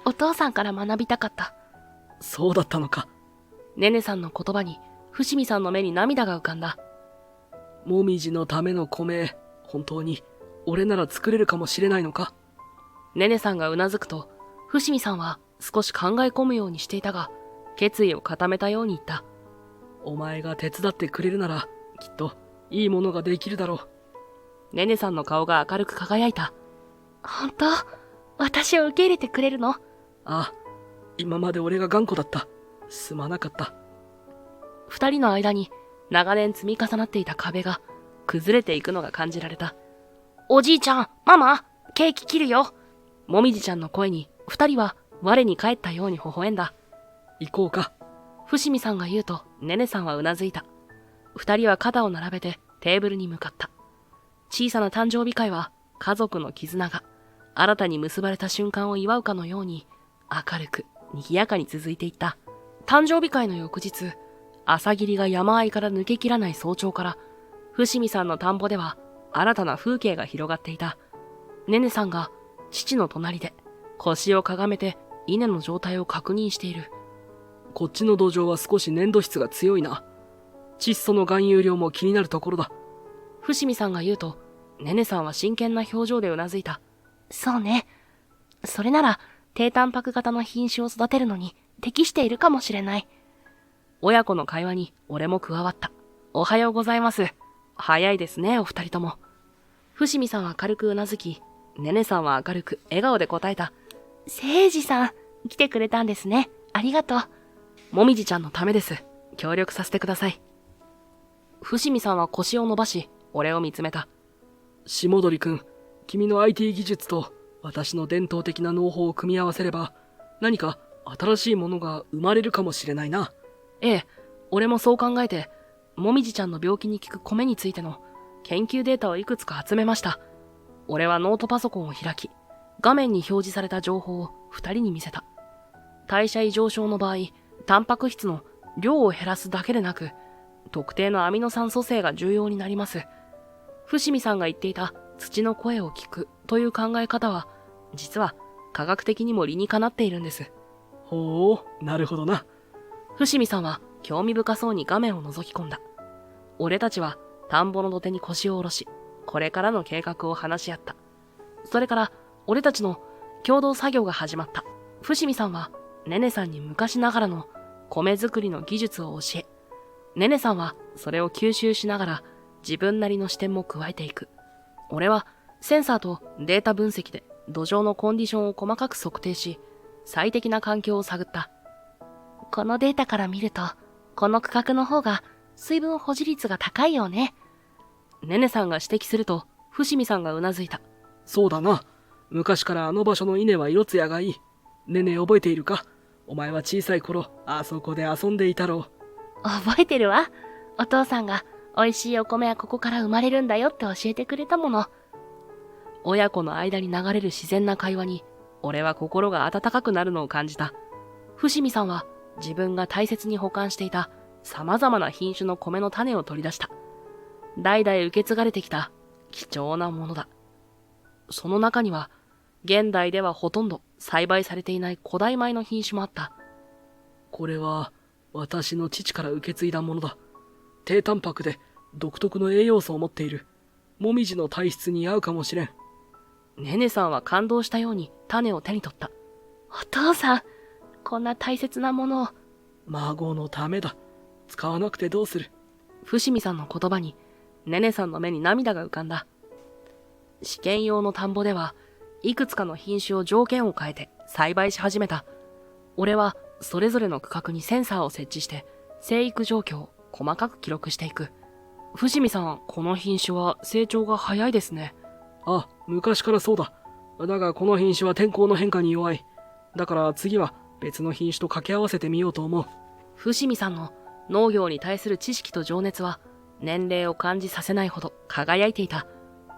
お父さんから学びたかった。そうだったのか。ネネさんの言葉に伏見さんの目に涙が浮かんだ。もみじのための米、本当に俺なら作れるかもしれないのか。ネネさんがうなずくと、伏見さんは少し考え込むようにしていたが、決意を固めたように言った。お前が手伝ってくれるなら、きっといいものができるだろう。ネネさんの顔が明るく輝いた。本当？私を受け入れてくれるの？ああ、今まで俺が頑固だった。すまなかった。二人の間に長年積み重なっていた壁が崩れていくのが感じられた。おじいちゃん、ママ、ケーキ切るよ。もみじちゃんの声に二人は我に返ったように微笑んだ。行こうか。伏見さんが言うとネネさんはうなずいた。二人は肩を並べてテーブルに向かった。小さな誕生日会は家族の絆が新たに結ばれた瞬間を祝うかのように明るく賑やかに続いていった。誕生日会の翌日、朝霧が山あいから抜けきらない早朝から伏見さんの田んぼでは新たな風景が広がっていた。ネネさんが父の隣で腰をかがめて稲の状態を確認している。こっちの土壌は少し粘土質が強いな。窒素の含有量も気になるところだ。伏見さんが言うと、ネネさんは真剣な表情でうなずいた。そうね。それなら低タンパク型の品種を育てるのに適しているかもしれない。親子の会話に俺も加わった。おはようございます。早いですね、お二人とも。伏見さんは軽くうなずき、ネネさんは明るく笑顔で答えた。誠司さん、来てくれたんですね。ありがとう。もみじちゃんのためです。協力させてください。伏見さんは腰を伸ばし、俺を見つめた。下鳥くん、君の IT 技術と私の伝統的な農法を組み合わせれば、何か新しいものが生まれるかもしれないな。ええ、俺もそう考えて、もみじちゃんの病気に効く米についての研究データをいくつか集めました。俺はノートパソコンを開き、画面に表示された情報を二人に見せた。代謝異常症の場合、タンパク質の量を減らすだけでなく、特定のアミノ酸組成が重要になります。伏見さんが言っていた土の声を聞くという考え方は、実は科学的にも理にかなっているんです。ほう、なるほどな。伏見さんは興味深そうに画面を覗き込んだ。俺たちは田んぼの土手に腰を下ろし、これからの計画を話し合った。それから俺たちの共同作業が始まった。伏見さんはネネさんに昔ながらの米作りの技術を教え、ネネさんはそれを吸収しながら自分なりの視点も加えていく。俺はセンサーとデータ分析で土壌のコンディションを細かく測定し、最適な環境を探った。このデータから見ると、この区画の方が水分保持率が高いよね。ネネさんが指摘すると、伏見さんがうなずいた。そうだな。昔からあの場所の稲は色艶がいい。ねね覚えているか？お前は小さい頃、あそこで遊んでいたろう。覚えてるわ。お父さんが美味しいお米はここから生まれるんだよって教えてくれたもの。親子の間に流れる自然な会話に、俺は心が温かくなるのを感じた。伏見さんは自分が大切に保管していた様々な品種の米の種を取り出した。代々受け継がれてきた貴重なものだ。その中には、現代ではほとんど栽培されていない古代米の品種もあった。これは私の父から受け継いだものだ。低タンパクで独特の栄養素を持っている。もみじの体質に合うかもしれん。ネネさんは感動したように種を手に取った。お父さん、こんな大切なものを。孫のためだ。使わなくてどうする。伏見さんの言葉に、ネネさんの目に涙が浮かんだ。試験用の田んぼでは、いくつかの品種を条件を変えて栽培し始めた。俺はそれぞれの区画にセンサーを設置して、生育状況を細かく記録していく。伏見さん、この品種は成長が早いですね。あ、昔からそうだ。だがこの品種は天候の変化に弱い。だから次は別の品種と掛け合わせてみようと思う。伏見さんの農業に対する知識と情熱は年齢を感じさせないほど輝いていた。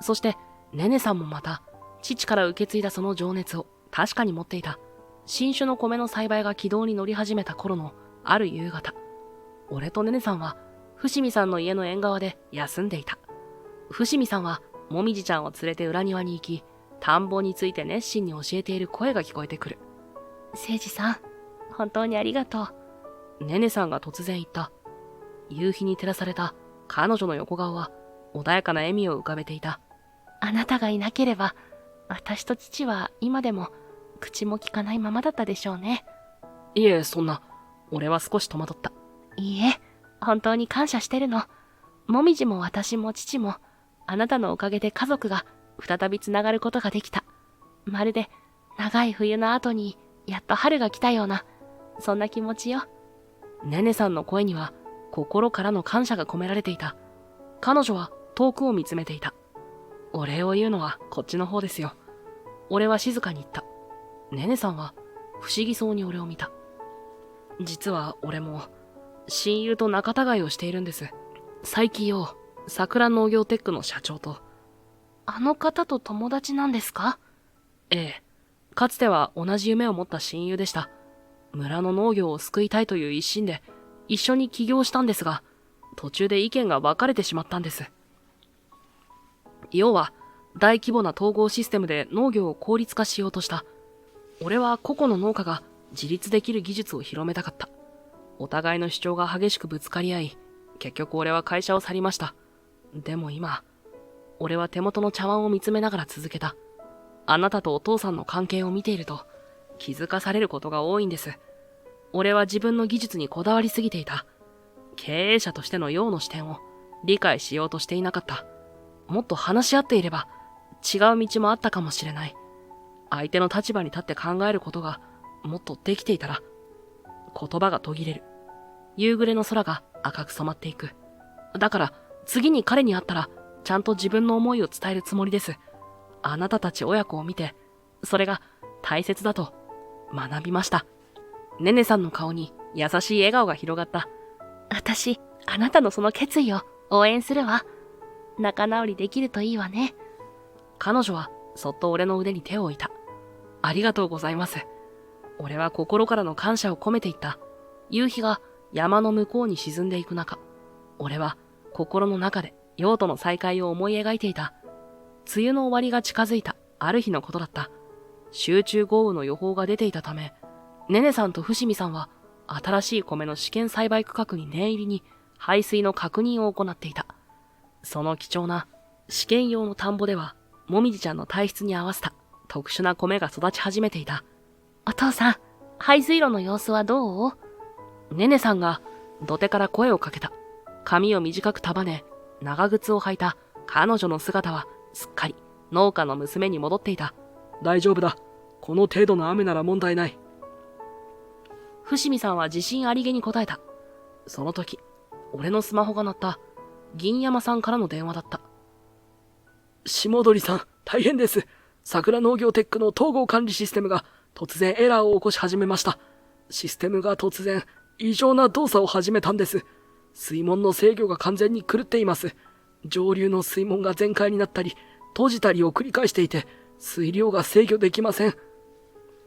そしてネネさんもまた父から受け継いだその情熱を確かに持っていた。新種の米の栽培が軌道に乗り始めた頃のある夕方、俺とネネさんは伏見さんの家の縁側で休んでいた。伏見さんはもみじちゃんを連れて裏庭に行き、田んぼについて熱心に教えている声が聞こえてくる。誠治さん、本当にありがとう。ネネさんが突然言った。夕日に照らされた彼女の横顔は穏やかな笑みを浮かべていた。あなたがいなければ、私と父は今でも口も聞かないままだったでしょうね。いえ、そんな。俺は少し戸惑った。いいえ、本当に感謝してるの。もみじも私も父も、あなたのおかげで家族が再びつながることができた。まるで長い冬の後にやっと春が来たような、そんな気持ちよ。ネネさんの声には心からの感謝が込められていた。彼女は遠くを見つめていた。お礼を言うのはこっちの方ですよ。俺は静かに言った。ネネさんは不思議そうに俺を見た。実は俺も親友と仲違いをしているんです。最近よ、桜農業テックの社長と。あの方と友達なんですか？ええ。かつては同じ夢を持った親友でした。村の農業を救いたいという一心で一緒に起業したんですが、途中で意見が分かれてしまったんです。要は、大規模な統合システムで農業を効率化しようとした。俺は個々の農家が自立できる技術を広めたかった。お互いの主張が激しくぶつかり合い、結局俺は会社を去りました。でも今、俺は手元の茶碗を見つめながら続けた。あなたとお父さんの関係を見ていると気づかされることが多いんです。俺は自分の技術にこだわりすぎていた。経営者としての陽の視点を理解しようとしていなかった。もっと話し合っていれば違う道もあったかもしれない。相手の立場に立って考えることがもっとできていたら。言葉が途切れる。夕暮れの空が赤く染まっていく。だから次に彼に会ったらちゃんと自分の思いを伝えるつもりです。あなたたち親子を見て、それが大切だと学びました。ネネさんの顔に優しい笑顔が広がった。私、あなたのその決意を応援するわ。仲直りできるといいわね。彼女はそっと俺の腕に手を置いた。ありがとうございます。俺は心からの感謝を込めていった。夕日が山の向こうに沈んでいく中、俺は心の中で陽との再会を思い描いていた。梅雨の終わりが近づいたある日のことだった。集中豪雨の予報が出ていたため、ネネさんと伏見さんは新しい米の試験栽培区画に念入りに排水の確認を行っていた。その貴重な試験用の田んぼでは、もみじちゃんの体質に合わせた特殊な米が育ち始めていた。お父さん、排水路の様子はどう？ネネさんが土手から声をかけた。髪を短く束ね、長靴を履いた彼女の姿はすっかり農家の娘に戻っていた。大丈夫だ。この程度の雨なら問題ない。伏見さんは自信ありげに答えた。その時、俺のスマホが鳴った。銀山さんからの電話だった。下鳥さん、大変です。桜農業テックの統合管理システムが突然エラーを起こし始めました。システムが突然異常な動作を始めたんです。水門の制御が完全に狂っています。上流の水門が全開になったり閉じたりを繰り返していて、水量が制御できません。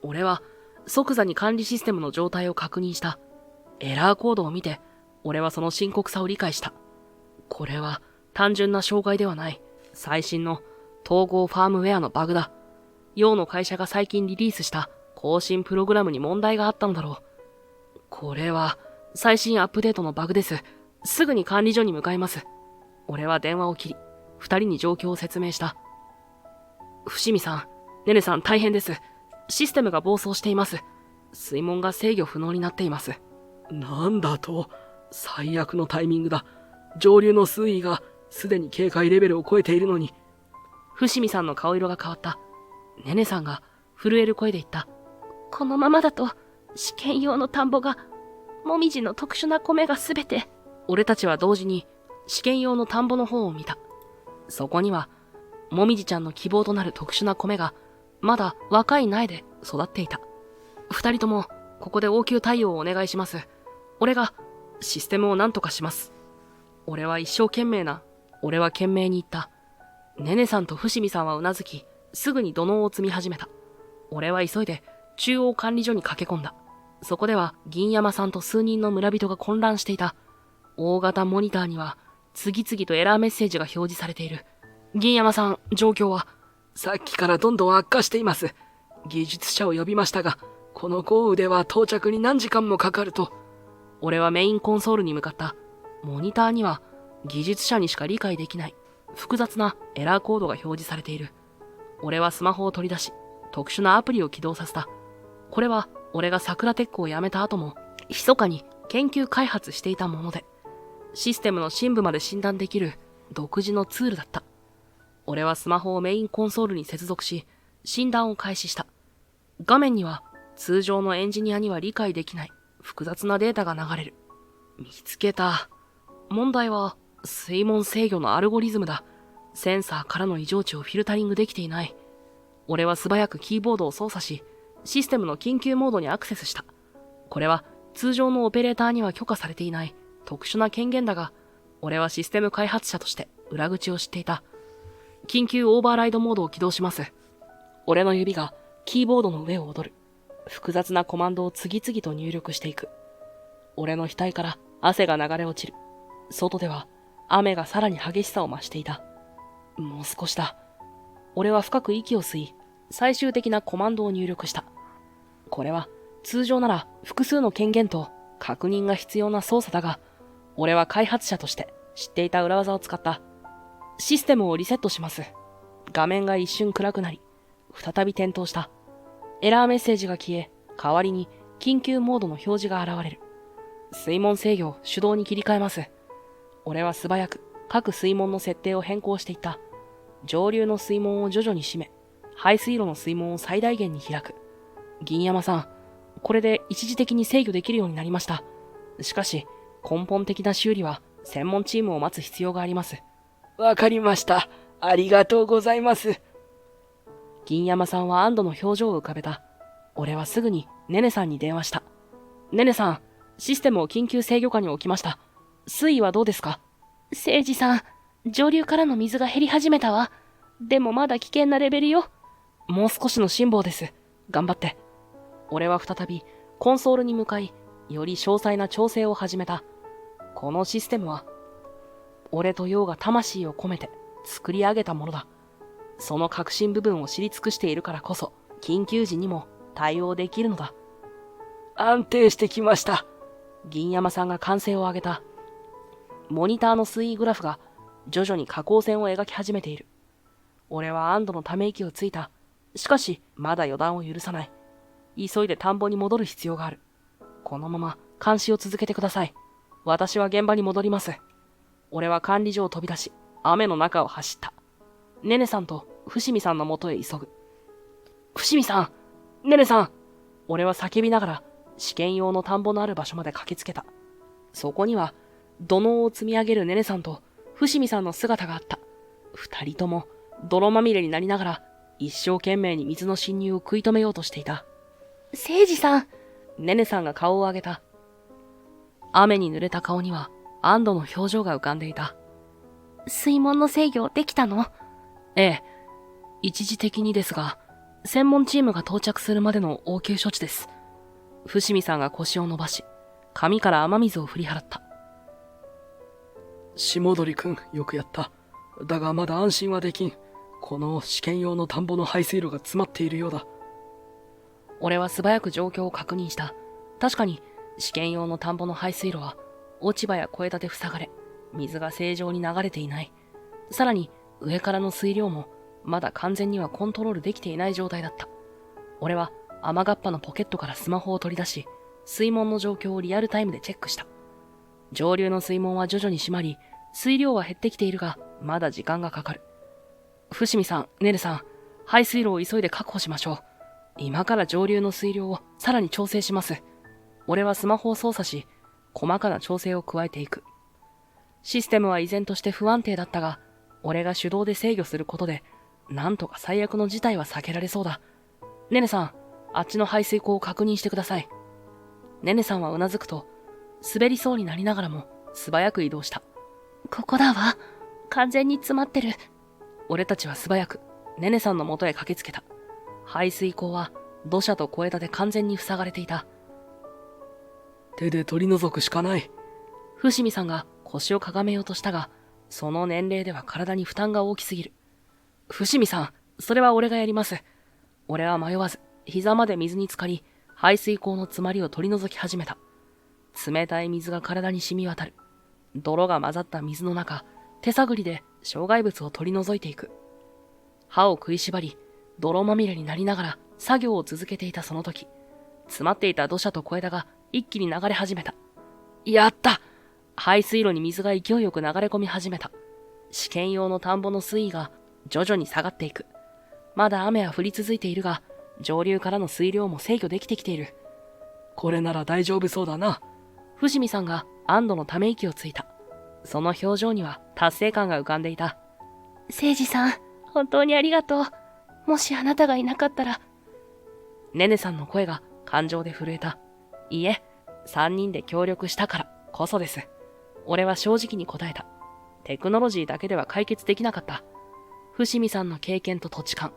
俺は即座に管理システムの状態を確認した。エラーコードを見て、俺はその深刻さを理解した。これは単純な障害ではない。最新の統合ファームウェアのバグだ。洋の会社が最近リリースした更新プログラムに問題があったのだろう。これは最新アップデートのバグです。すぐに管理所に向かいます。俺は電話を切り、二人に状況を説明した。伏見さん、ネネさん大変です。システムが暴走しています。水門が制御不能になっています。なんだと、最悪のタイミングだ。上流の水位がすでに警戒レベルを超えているのに。伏見さんの顔色が変わった。ネネさんが震える声で言った。このままだと、試験用の田んぼが、もみじの特殊な米がすべて。俺たちは同時に試験用の田んぼの方を見た。そこには、もみじちゃんの希望となる特殊な米が、まだ若い苗で育っていた。二人とも、ここで応急対応をお願いします。俺が、システムを何とかします。俺は懸命に言った。ネネさんと伏見さんはうなずき、すぐに土のうを積み始めた。俺は急いで中央管理所に駆け込んだ。そこでは銀山さんと数人の村人が混乱していた。大型モニターには次々とエラーメッセージが表示されている。銀山さん、状況は？さっきからどんどん悪化しています。技術者を呼びましたが、この豪雨では到着に何時間もかかると。俺はメインコンソールに向かった。モニターには技術者にしか理解できない複雑なエラーコードが表示されている。俺はスマホを取り出し、特殊なアプリを起動させた。これは俺が桜鉄工を辞めた後も、密かに研究開発していたもので、システムの深部まで診断できる独自のツールだった。俺はスマホをメインコンソールに接続し、診断を開始した。画面には通常のエンジニアには理解できない複雑なデータが流れる。見つけた。問題は水門制御のアルゴリズムだ。センサーからの異常値をフィルタリングできていない。俺は素早くキーボードを操作し、システムの緊急モードにアクセスした。これは通常のオペレーターには許可されていない特殊な権限だが、俺はシステム開発者として裏口を知っていた。緊急オーバーライドモードを起動します。俺の指がキーボードの上を踊る。複雑なコマンドを次々と入力していく。俺の額から汗が流れ落ちる。外では雨がさらに激しさを増していた。もう少しだ。俺は深く息を吸い、最終的なコマンドを入力した。これは通常なら複数の権限と確認が必要な操作だが、俺は開発者として知っていた裏技を使った。システムをリセットします。画面が一瞬暗くなり、再び点灯した。エラーメッセージが消え、代わりに緊急モードの表示が現れる。水門制御を手動に切り替えます。俺は素早く各水門の設定を変更していった。上流の水門を徐々に閉め、排水路の水門を最大限に開く。銀山さん、これで一時的に制御できるようになりました。しかし、根本的な修理は専門チームを待つ必要があります。わかりました。ありがとうございます。銀山さんは安堵の表情を浮かべた。俺はすぐにネネさんに電話した。ネネさん、システムを緊急制御下に置きました。水位はどうですか？聖司さん、上流からの水が減り始めたわ。でもまだ危険なレベルよ。もう少しの辛抱です。頑張って。俺は再びコンソールに向かい、より詳細な調整を始めた。このシステムは、俺と陽が魂を込めて作り上げたものだ。その核心部分を知り尽くしているからこそ、緊急時にも対応できるのだ。安定してきました。銀山さんが歓声を上げた。モニターの水位グラフが徐々に下降線を描き始めている。俺は安堵のため息をついた。しかし、まだ予断を許さない。急いで田んぼに戻る必要がある。このまま監視を続けてください。私は現場に戻ります。俺は管理所を飛び出し、雨の中を走った。ネネさんと伏見さんの元へ急ぐ。伏見さん、ネネさん。俺は叫びながら試験用の田んぼのある場所まで駆けつけた。そこには土のうを積み上げるネネさんと伏見さんの姿があった。二人とも泥まみれになりながら一生懸命に水の侵入を食い止めようとしていた。聖司さん。ネネさんが顔を上げた。雨に濡れた顔には安堵の表情が浮かんでいた。水門の制御できたの？ええ。一時的にですが、専門チームが到着するまでの応急処置です。伏見さんが腰を伸ばし、髪から雨水を振り払った。下鳥くん、よくやった。だがまだ安心はできん。この試験用の田んぼの排水路が詰まっているようだ。俺は素早く状況を確認した。確かに、試験用の田んぼの排水路は、落ち葉や小枝で塞がれ、水が正常に流れていない。さらに、上からの水量も、まだ完全にはコントロールできていない状態だった。俺は、雨がっぱのポケットからスマホを取り出し、水門の状況をリアルタイムでチェックした。上流の水門は徐々に閉まり、水量は減ってきているが、まだ時間がかかる。伏見さん、ネルさん、排水路を急いで確保しましょう。今から上流の水量をさらに調整します。俺はスマホを操作し、細かな調整を加えていく。システムは依然として不安定だったが、俺が手動で制御することで、なんとか最悪の事態は避けられそうだ。ネネさん、あっちの排水溝を確認してください。ネネさんはうなずくと、滑りそうになりながらも素早く移動した。ここだわ。完全に詰まってる。俺たちは素早く、ネネさんの元へ駆けつけた。排水溝は土砂と小枝で完全に塞がれていた。手で取り除くしかない。伏見さんが腰をかがめようとしたが、その年齢では体に負担が大きすぎる。伏見さん、それは俺がやります。俺は迷わず、膝まで水に浸かり、排水溝の詰まりを取り除き始めた。冷たい水が体に染み渡る。泥が混ざった水の中、手探りで障害物を取り除いていく。歯を食いしばり、泥まみれになりながら作業を続けていたその時、詰まっていた土砂と小枝が一気に流れ始めた。やった！排水路に水が勢いよく流れ込み始めた。試験用の田んぼの水位が徐々に下がっていく。まだ雨は降り続いているが、上流からの水量も制御できてきている。これなら大丈夫そうだな。伏見さんが安堵のため息をついた。その表情には達成感が浮かんでいた。誠司さん、本当にありがとう。もしあなたがいなかったら。ネネさんの声が感情で震えた。いいえ、3人で協力したからこそです。俺は正直に答えた。テクノロジーだけでは解決できなかった。伏見さんの経験と土地勘、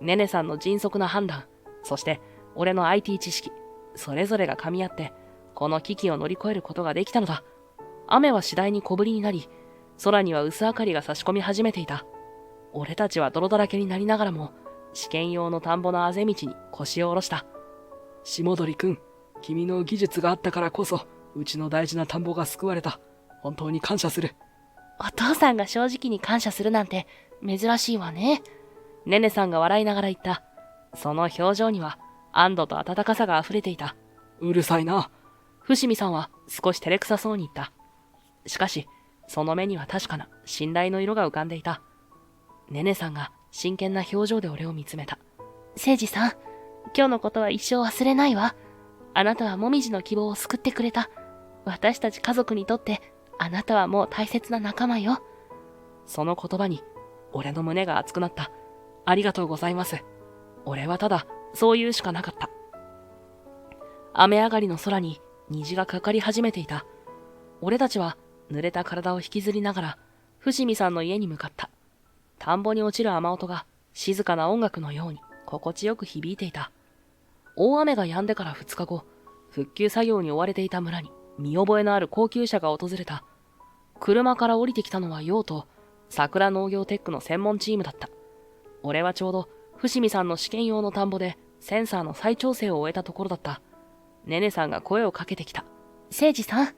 ネネさんの迅速な判断、そして俺の IT 知識、それぞれが噛み合って、この危機を乗り越えることができたのだ。雨は次第に小降りになり、空には薄明かりが差し込み始めていた。俺たちは泥だらけになりながらも、試験用の田んぼのあぜ道に腰を下ろした。下鳥くん、君の技術があったからこそ、うちの大事な田んぼが救われた。本当に感謝する。お父さんが正直に感謝するなんて珍しいわね。ネネさんが笑いながら言った。その表情には安堵と温かさが溢れていた。うるさいな。伏見さんは少し照れくさそうに言った。しかし、その目には確かな信頼の色が浮かんでいた。ネネさんが真剣な表情で俺を見つめた。誠司さん、今日のことは一生忘れないわ。あなたはもみじの希望を救ってくれた。私たち家族にとって、あなたはもう大切な仲間よ。その言葉に、俺の胸が熱くなった。ありがとうございます。俺はただ、そう言うしかなかった。雨上がりの空に虹がかかり始めていた。俺たちは濡れた体を引きずりながら、伏見さんの家に向かった。田んぼに落ちる雨音が静かな音楽のように心地よく響いていた。大雨が止んでから2日後、復旧作業に追われていた村に見覚えのある高級車が訪れた。車から降りてきたのは陽と桜農業テックの専門チームだった。俺はちょうど伏見さんの試験用の田んぼでセンサーの再調整を終えたところだった。ネネさんが声をかけてきた。誠司さん、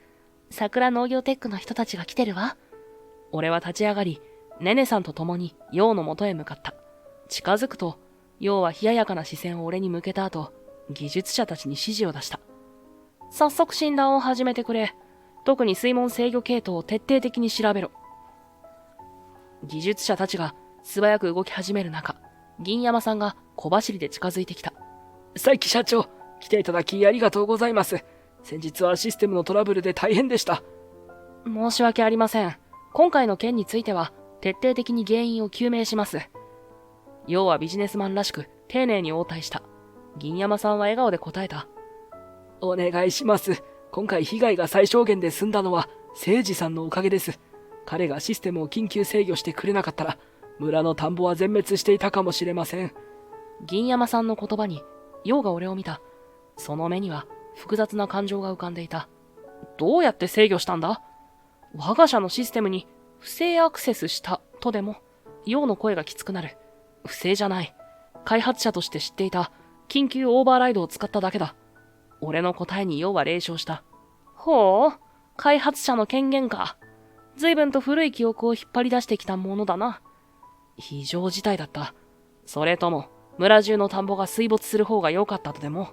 桜農業テックの人たちが来てるわ。俺は立ち上がり、ネネさんと共に陽の元へ向かった。近づくと、陽は冷ややかな視線を俺に向けた後、技術者たちに指示を出した。早速診断を始めてくれ。特に水門制御系統を徹底的に調べろ。技術者たちが素早く動き始める中、銀山さんが小走りで近づいてきた。佐伯社長、来ていただきありがとうございます。先日はシステムのトラブルで大変でした。申し訳ありません。今回の件については、徹底的に原因を究明します。陽はビジネスマンらしく、丁寧に応対した。銀山さんは笑顔で答えた。お願いします。今回被害が最小限で済んだのは、誠司さんのおかげです。彼がシステムを緊急制御してくれなかったら、村の田んぼは全滅していたかもしれません。銀山さんの言葉に、陽が俺を見た。その目には複雑な感情が浮かんでいた。どうやって制御したんだ？我が社のシステムに不正アクセスしたとでも、陽の声がきつくなる。不正じゃない。開発者として知っていた緊急オーバーライドを使っただけだ。俺の答えに陽は冷笑した。ほう、開発者の権限か。随分と古い記憶を引っ張り出してきたものだな。非常事態だった。それとも、村中の田んぼが水没する方が良かったとでも。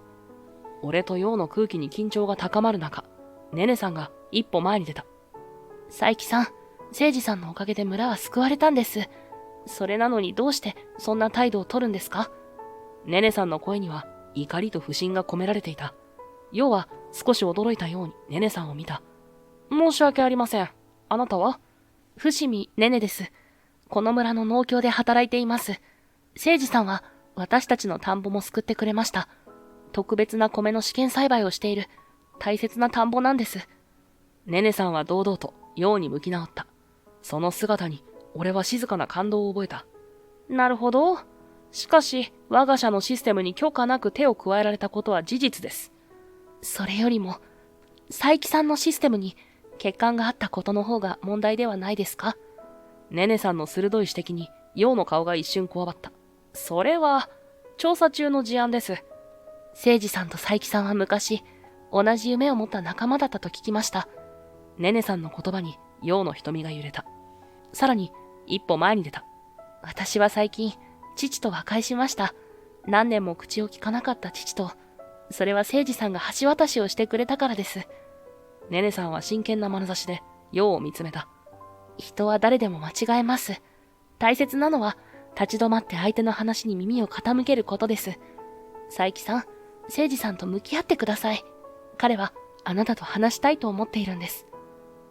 俺と陽の空気に緊張が高まる中、ネネさんが一歩前に出た。佐伯さん、誠司さんのおかげで村は救われたんです。それなのにどうしてそんな態度を取るんですか？ネネさんの声には怒りと不信が込められていた。陽は少し驚いたようにネネさんを見た。申し訳ありません。あなたは？伏見ネネです。この村の農協で働いています。誠司さんは私たちの田んぼも救ってくれました。特別な米の試験栽培をしている大切な田んぼなんです。ネネさんは堂々と陽に向き直った。その姿に俺は静かな感動を覚えた。なるほど。しかし、我が社のシステムに許可なく手を加えられたことは事実です。それよりも、佐伯さんのシステムに欠陥があったことの方が問題ではないですか？ネネさんの鋭い指摘に陽の顔が一瞬こわばった。それは、調査中の事案です。誠司さんと佐伯さんは昔、同じ夢を持った仲間だったと聞きました。ネネさんの言葉に陽の瞳が揺れた。さらに、一歩前に出た。私は最近、父と和解しました。何年も口を聞かなかった父と、それは誠司さんが橋渡しをしてくれたからです。ネネさんは真剣な眼差しで陽を見つめた。人は誰でも間違えます。大切なのは、立ち止まって相手の話に耳を傾けることです。佐伯さん、誠司さんと向き合ってください。彼はあなたと話したいと思っているんです。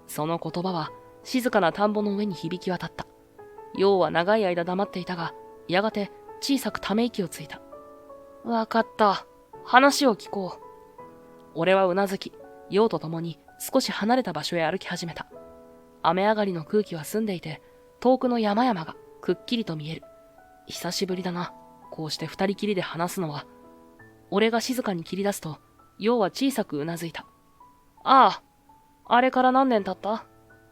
その言葉は静かな田んぼの上に響き渡った。陽は長い間黙っていたが、やがて小さくため息をついた。わかった。話を聞こう。俺はうなずき、陽と共に少し離れた場所へ歩き始めた。雨上がりの空気は澄んでいて、遠くの山々がくっきりと見える。久しぶりだな。こうして二人きりで話すのは。俺が静かに切り出すと、陽は小さくうなずいた。ああ、あれから何年経った？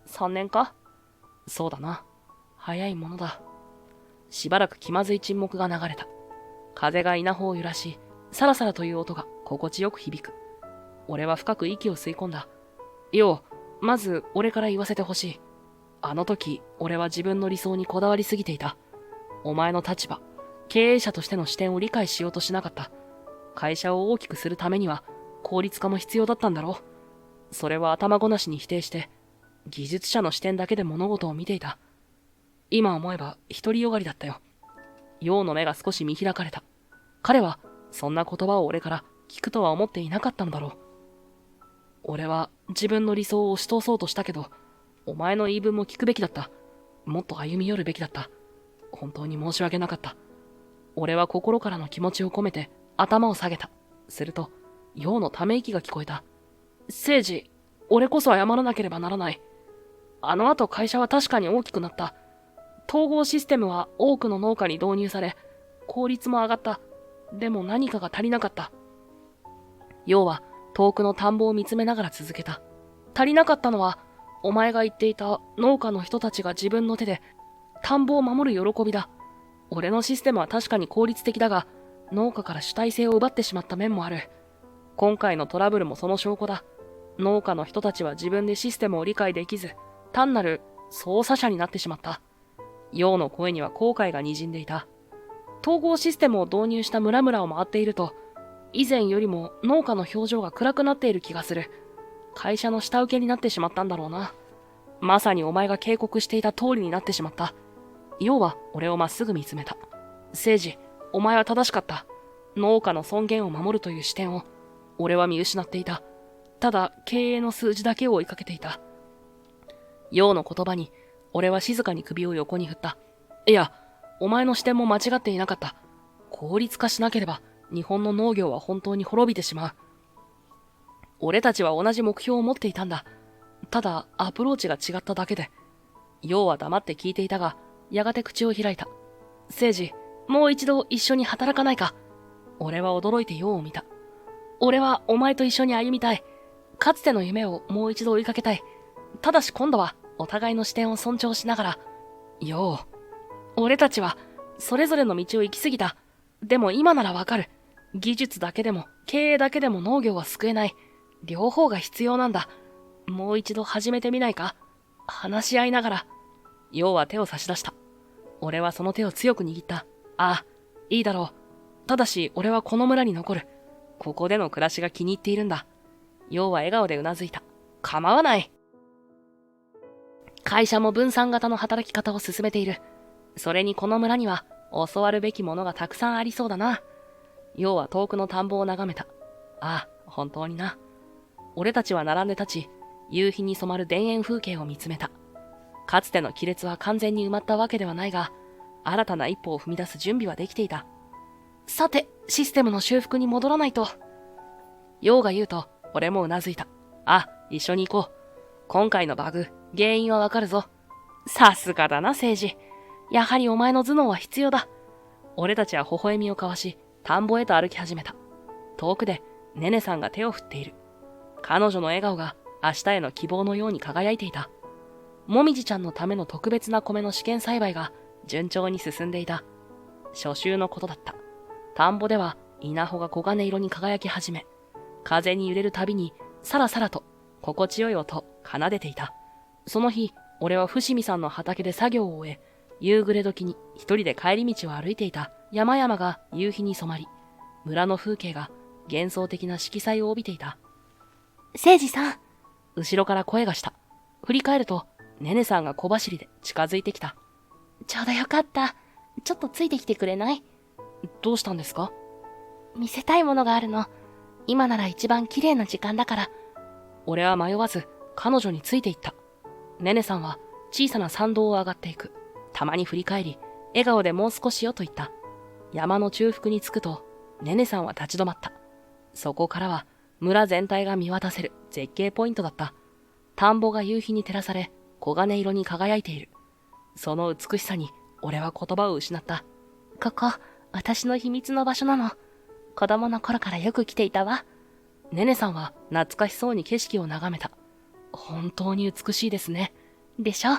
3 年か？そうだな。早いものだ。しばらく気まずい沈黙が流れた。風が稲穂を揺らし、サラサラという音が心地よく響く。俺は深く息を吸い込んだ。陽、まず俺から言わせてほしい。あの時、俺は自分の理想にこだわりすぎていた。お前の立場、経営者としての視点を理解しようとしなかった。会社を大きくするためには、効率化も必要だったんだろう。それは頭ごなしに否定して、技術者の視点だけで物事を見ていた。今思えば独りよがりだったよ。陽の目が少し見開かれた。彼はそんな言葉を俺から聞くとは思っていなかったのだろう。俺は自分の理想を押し通そうとしたけど、お前の言い分も聞くべきだった。もっと歩み寄るべきだった。本当に申し訳なかった。俺は心からの気持ちを込めて頭を下げた。すると、陽のため息が聞こえた。誠司、俺こそ謝らなければならない。あの後会社は確かに大きくなった。統合システムは多くの農家に導入され、効率も上がった。でも何かが足りなかった。陽は遠くの田んぼを見つめながら続けた。足りなかったのは、お前が言っていた農家の人たちが自分の手で田んぼを守る喜びだ。俺のシステムは確かに効率的だが、農家から主体性を奪ってしまった面もある。今回のトラブルもその証拠だ。農家の人たちは自分でシステムを理解できず、単なる操作者になってしまった。陽の声には後悔が滲んでいた。統合システムを導入した村々を回っていると、以前よりも農家の表情が暗くなっている気がする。会社の下請けになってしまったんだろうな。まさにお前が警告していた通りになってしまった。陽は俺をまっすぐ見つめた。誠司、お前は正しかった。農家の尊厳を守るという視点を、俺は見失っていた。ただ、経営の数字だけを追いかけていた。陽の言葉に、俺は静かに首を横に振った。いや、お前の視点も間違っていなかった。効率化しなければ、日本の農業は本当に滅びてしまう。俺たちは同じ目標を持っていたんだ。ただ、アプローチが違っただけで。陽は黙って聞いていたが、やがて口を開いた。誠司、もう一度一緒に働かないか。俺は驚いて陽を見た。俺はお前と一緒に歩みたい。かつての夢をもう一度追いかけたい。ただし今度はお互いの視点を尊重しながら。陽、俺たちはそれぞれの道を行き過ぎた。でも今ならわかる。技術だけでも経営だけでも農業は救えない。両方が必要なんだ。もう一度始めてみないか。話し合いながら。陽は手を差し出した。俺はその手を強く握った。ああ、いいだろう。ただし俺はこの村に残る。ここでの暮らしが気に入っているんだ。陽は笑顔でうなずいた。構わない。会社も分散型の働き方を進めている。それにこの村には教わるべきものがたくさんありそうだな。陽は遠くの田んぼを眺めた。ああ、本当にな。俺たちは並んで立ち、夕日に染まる田園風景を見つめた。かつての亀裂は完全に埋まったわけではないが、新たな一歩を踏み出す準備はできていた。さて、システムの修復に戻らないと。陽が言うと、俺もうなずいた。あ、一緒に行こう。今回のバグ、原因はわかるぞ。さすがだな、聖司。やはりお前の頭脳は必要だ。俺たちは微笑みを交わし、田んぼへと歩き始めた。遠くで、ネネさんが手を振っている。彼女の笑顔が明日への希望のように輝いていた。もみじちゃんのための特別な米の試験栽培が順調に進んでいた。初秋のことだった。田んぼでは稲穂が黄金色に輝き始め、風に揺れるたびにさらさらと心地よい音を奏でていた。その日、俺は伏見さんの畑で作業を終え、夕暮れ時に一人で帰り道を歩いていた。山々が夕日に染まり、村の風景が幻想的な色彩を帯びていた。聖司さん。後ろから声がした。振り返ると、ネネさんが小走りで近づいてきた。ちょうどよかった。ちょっとついてきてくれない？どうしたんですか？見せたいものがあるの。今なら一番綺麗な時間だから。俺は迷わず彼女についていった。ネネさんは小さな山道を上がっていく。たまに振り返り、笑顔でもう少しよと言った。山の中腹に着くと、ネネさんは立ち止まった。そこからは村全体が見渡せる絶景ポイントだった。田んぼが夕日に照らされ、黄金色に輝いている。その美しさに俺は言葉を失った。ここ、私の秘密の場所なの。子供の頃からよく来ていたわ。ネネさんは懐かしそうに景色を眺めた。本当に美しいですね。でしょ？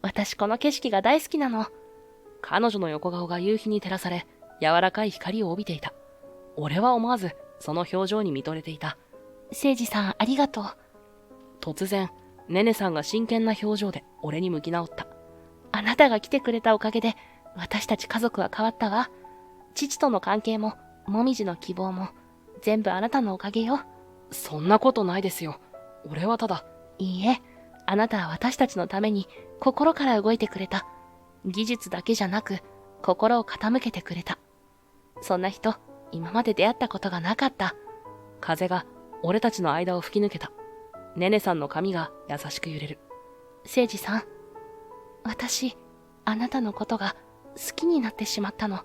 私この景色が大好きなの。彼女の横顔が夕日に照らされ、柔らかい光を帯びていた。俺は思わずその表情に見とれていた。聖司さんありがとう。突然、ネネさんが真剣な表情で俺に向き直った。あなたが来てくれたおかげで、私たち家族は変わったわ。父との関係も、もみじの希望も、全部あなたのおかげよ。そんなことないですよ。俺はただ。いいえ、あなたは私たちのために心から動いてくれた。技術だけじゃなく、心を傾けてくれた。そんな人、今まで出会ったことがなかった。風が俺たちの間を吹き抜けた。ネネさんの髪が優しく揺れる。聖司さん、私、あなたのことが好きになってしまったの。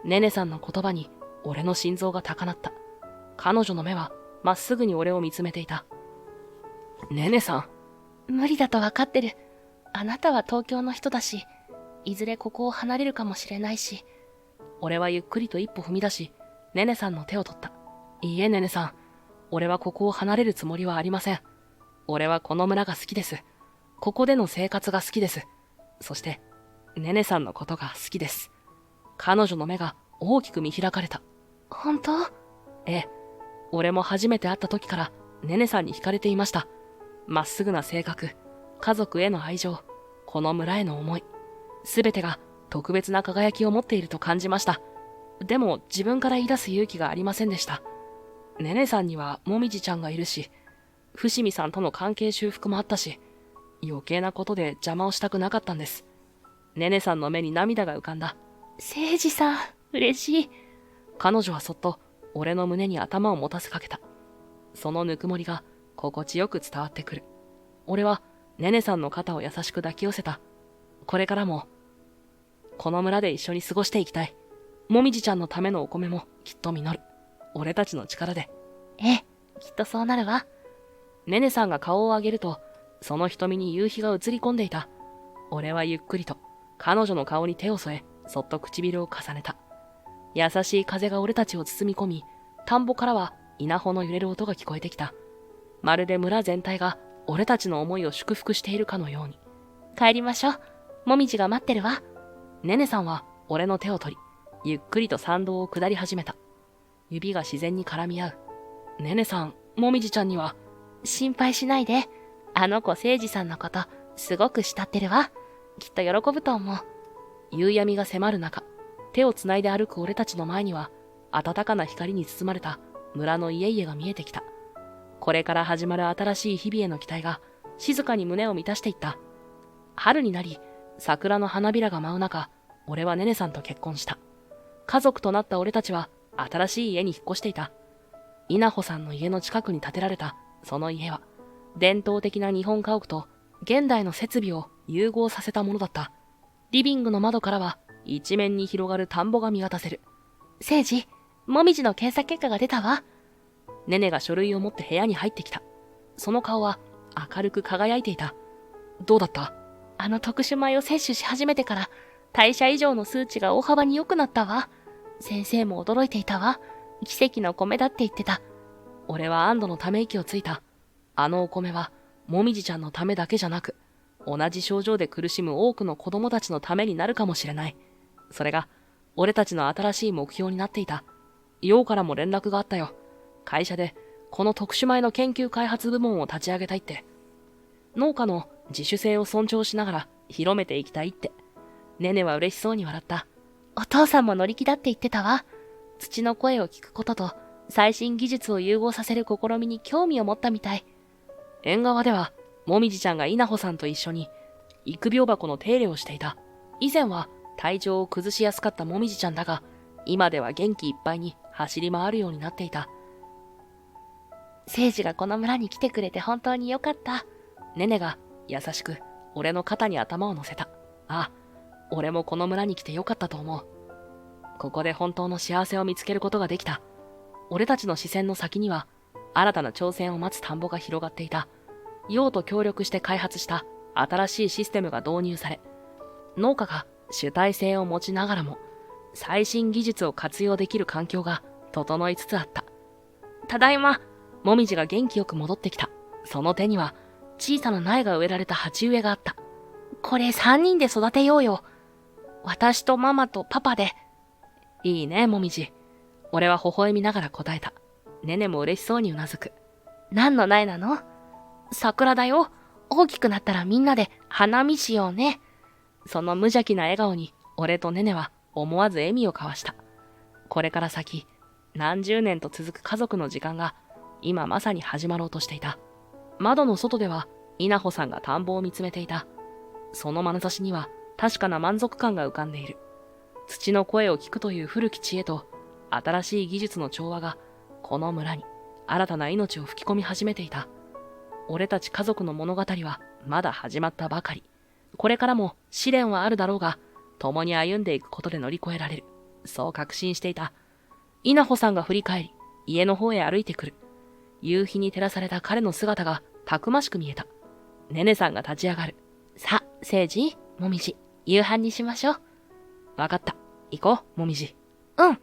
ネネさんの言葉に俺の心臓が高鳴った。彼女の目はまっすぐに俺を見つめていた。ネネさん。無理だとわかってる。あなたは東京の人だし、いずれここを離れるかもしれないし。俺はゆっくりと一歩踏み出し、ネネさんの手を取った。いいえ、ネネさん。俺はここを離れるつもりはありません。俺はこの村が好きです。ここでの生活が好きです。そして、ネネさんのことが好きです。彼女の目が大きく見開かれた。本当？ええ。俺も初めて会った時からネネさんに惹かれていました。まっすぐな性格、家族への愛情、この村への思い、すべてが特別な輝きを持っていると感じました。でも自分から言い出す勇気がありませんでした。ネネさんにはもみじちゃんがいるし、伏見さんとの関係修復もあったし、余計なことで邪魔をしたくなかったんです。ネネさんの目に涙が浮かんだ。聖司さん、嬉しい。彼女はそっと俺の胸に頭を持たせかけた。そのぬくもりが心地よく伝わってくる。俺はネネさんの肩を優しく抱き寄せた。これからも、この村で一緒に過ごしていきたい。もみじちゃんのためのお米もきっと実る。俺たちの力で。ええ、きっとそうなるわ。ネネさんが顔を上げると、その瞳に夕日が映り込んでいた。俺はゆっくりと彼女の顔に手を添え、そっと唇を重ねた。優しい風が俺たちを包み込み、田んぼからは稲穂の揺れる音が聞こえてきた。まるで村全体が俺たちの思いを祝福しているかのように。帰りましょう。もみじが待ってるわ。ねねさんは俺の手を取り、ゆっくりと山道を下り始めた。指が自然に絡み合う。ねねさん、もみじちゃんには。心配しないで。あの子誠治さんのこと、すごく慕ってるわ。きっと喜ぶと思う。夕闇が迫る中、手をつないで歩く俺たちの前には、暖かな光に包まれた村の家々が見えてきた。これから始まる新しい日々への期待が、静かに胸を満たしていった。春になり、桜の花びらが舞う中、俺はねねさんと結婚した。家族となった俺たちは、新しい家に引っ越していた。稲穂さんの家の近くに建てられた、その家は、伝統的な日本家屋と現代の設備を融合させたものだった。リビングの窓からは、一面に広がる田んぼが見渡せる。誠治、もみじの検査結果が出たわ。ねねが書類を持って部屋に入ってきた。その顔は明るく輝いていた。どうだった？あの特殊米を摂取し始めてから、代謝以上の数値が大幅に良くなったわ。先生も驚いていたわ。奇跡の米だって言ってた。俺は安堵のため息をついた。あのお米は、もみじちゃんのためだけじゃなく、同じ症状で苦しむ多くの子供たちのためになるかもしれない。それが、俺たちの新しい目標になっていた。陽からも連絡があったよ。会社で、この特殊米の研究開発部門を立ち上げたいって。農家の自主性を尊重しながら広めていきたいって。ねねは嬉しそうに笑った。お父さんも乗り気だって言ってたわ。土の声を聞くことと、最新技術を融合させる試みに興味を持ったみたい。縁側では、もみじちゃんが稲穂さんと一緒に、育苗箱の手入れをしていた。以前は体調を崩しやすかったもみじちゃんだが、今では元気いっぱいに走り回るようになっていた。誠治がこの村に来てくれて本当によかった。ねねが優しく俺の肩に頭を乗せた。ああ、俺もこの村に来てよかったと思う。ここで本当の幸せを見つけることができた。俺たちの視線の先には、新たな挑戦を待つ田んぼが広がっていた。陽と協力して開発した新しいシステムが導入され、農家が主体性を持ちながらも、最新技術を活用できる環境が整いつつあった。ただいま、もみじが元気よく戻ってきた。その手には、小さな苗が植えられた鉢植えがあった。これ3人で育てようよ。私とママとパパで。いいね、もみじ。俺は微笑みながら答えた。ねねも嬉しそうにうなずく。何の苗なの？桜だよ。大きくなったらみんなで花見しようね。その無邪気な笑顔に、俺とねねは思わず笑みを交わした。これから先、何十年と続く家族の時間が、今まさに始まろうとしていた。窓の外では、稲穂さんが田んぼを見つめていた。その眼差しには、確かな満足感が浮かんでいる。土の声を聞くという古き知恵と、新しい技術の調和が、この村に新たな命を吹き込み始めていた。俺たち家族の物語はまだ始まったばかり。これからも試練はあるだろうが、共に歩んでいくことで乗り越えられる。そう確信していた。稲穂さんが振り返り、家の方へ歩いてくる。夕日に照らされた彼の姿がたくましく見えた。ねねさんが立ち上がる。さ、誠治、もみじ、夕飯にしましょう。わかった。行こう、もみじ。うん。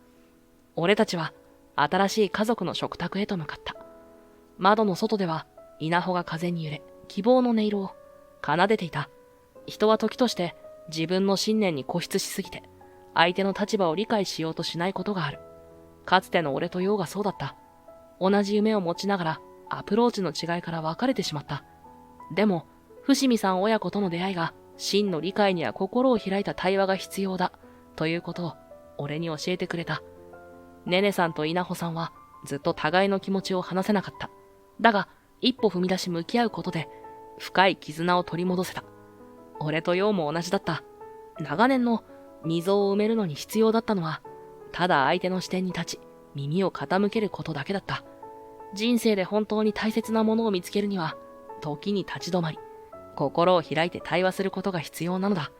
俺たちは新しい家族の食卓へと向かった。窓の外では稲穂が風に揺れ、希望の音色を奏でていた。人は時として自分の信念に固執しすぎて、相手の立場を理解しようとしないことがある。かつての俺と陽がそうだった。同じ夢を持ちながらアプローチの違いから分かれてしまった。でも、伏見さん親子との出会いが真の理解には心を開いた対話が必要だということを俺に教えてくれた。ねねさんと稲穂さんはずっと互いの気持ちを話せなかった。だが、一歩踏み出し向き合うことで深い絆を取り戻せた。俺と陽も同じだった。長年の溝を埋めるのに必要だったのは、ただ相手の視点に立ち、耳を傾けることだけだった。人生で本当に大切なものを見つけるには、時に立ち止まり、心を開いて対話することが必要なのだ。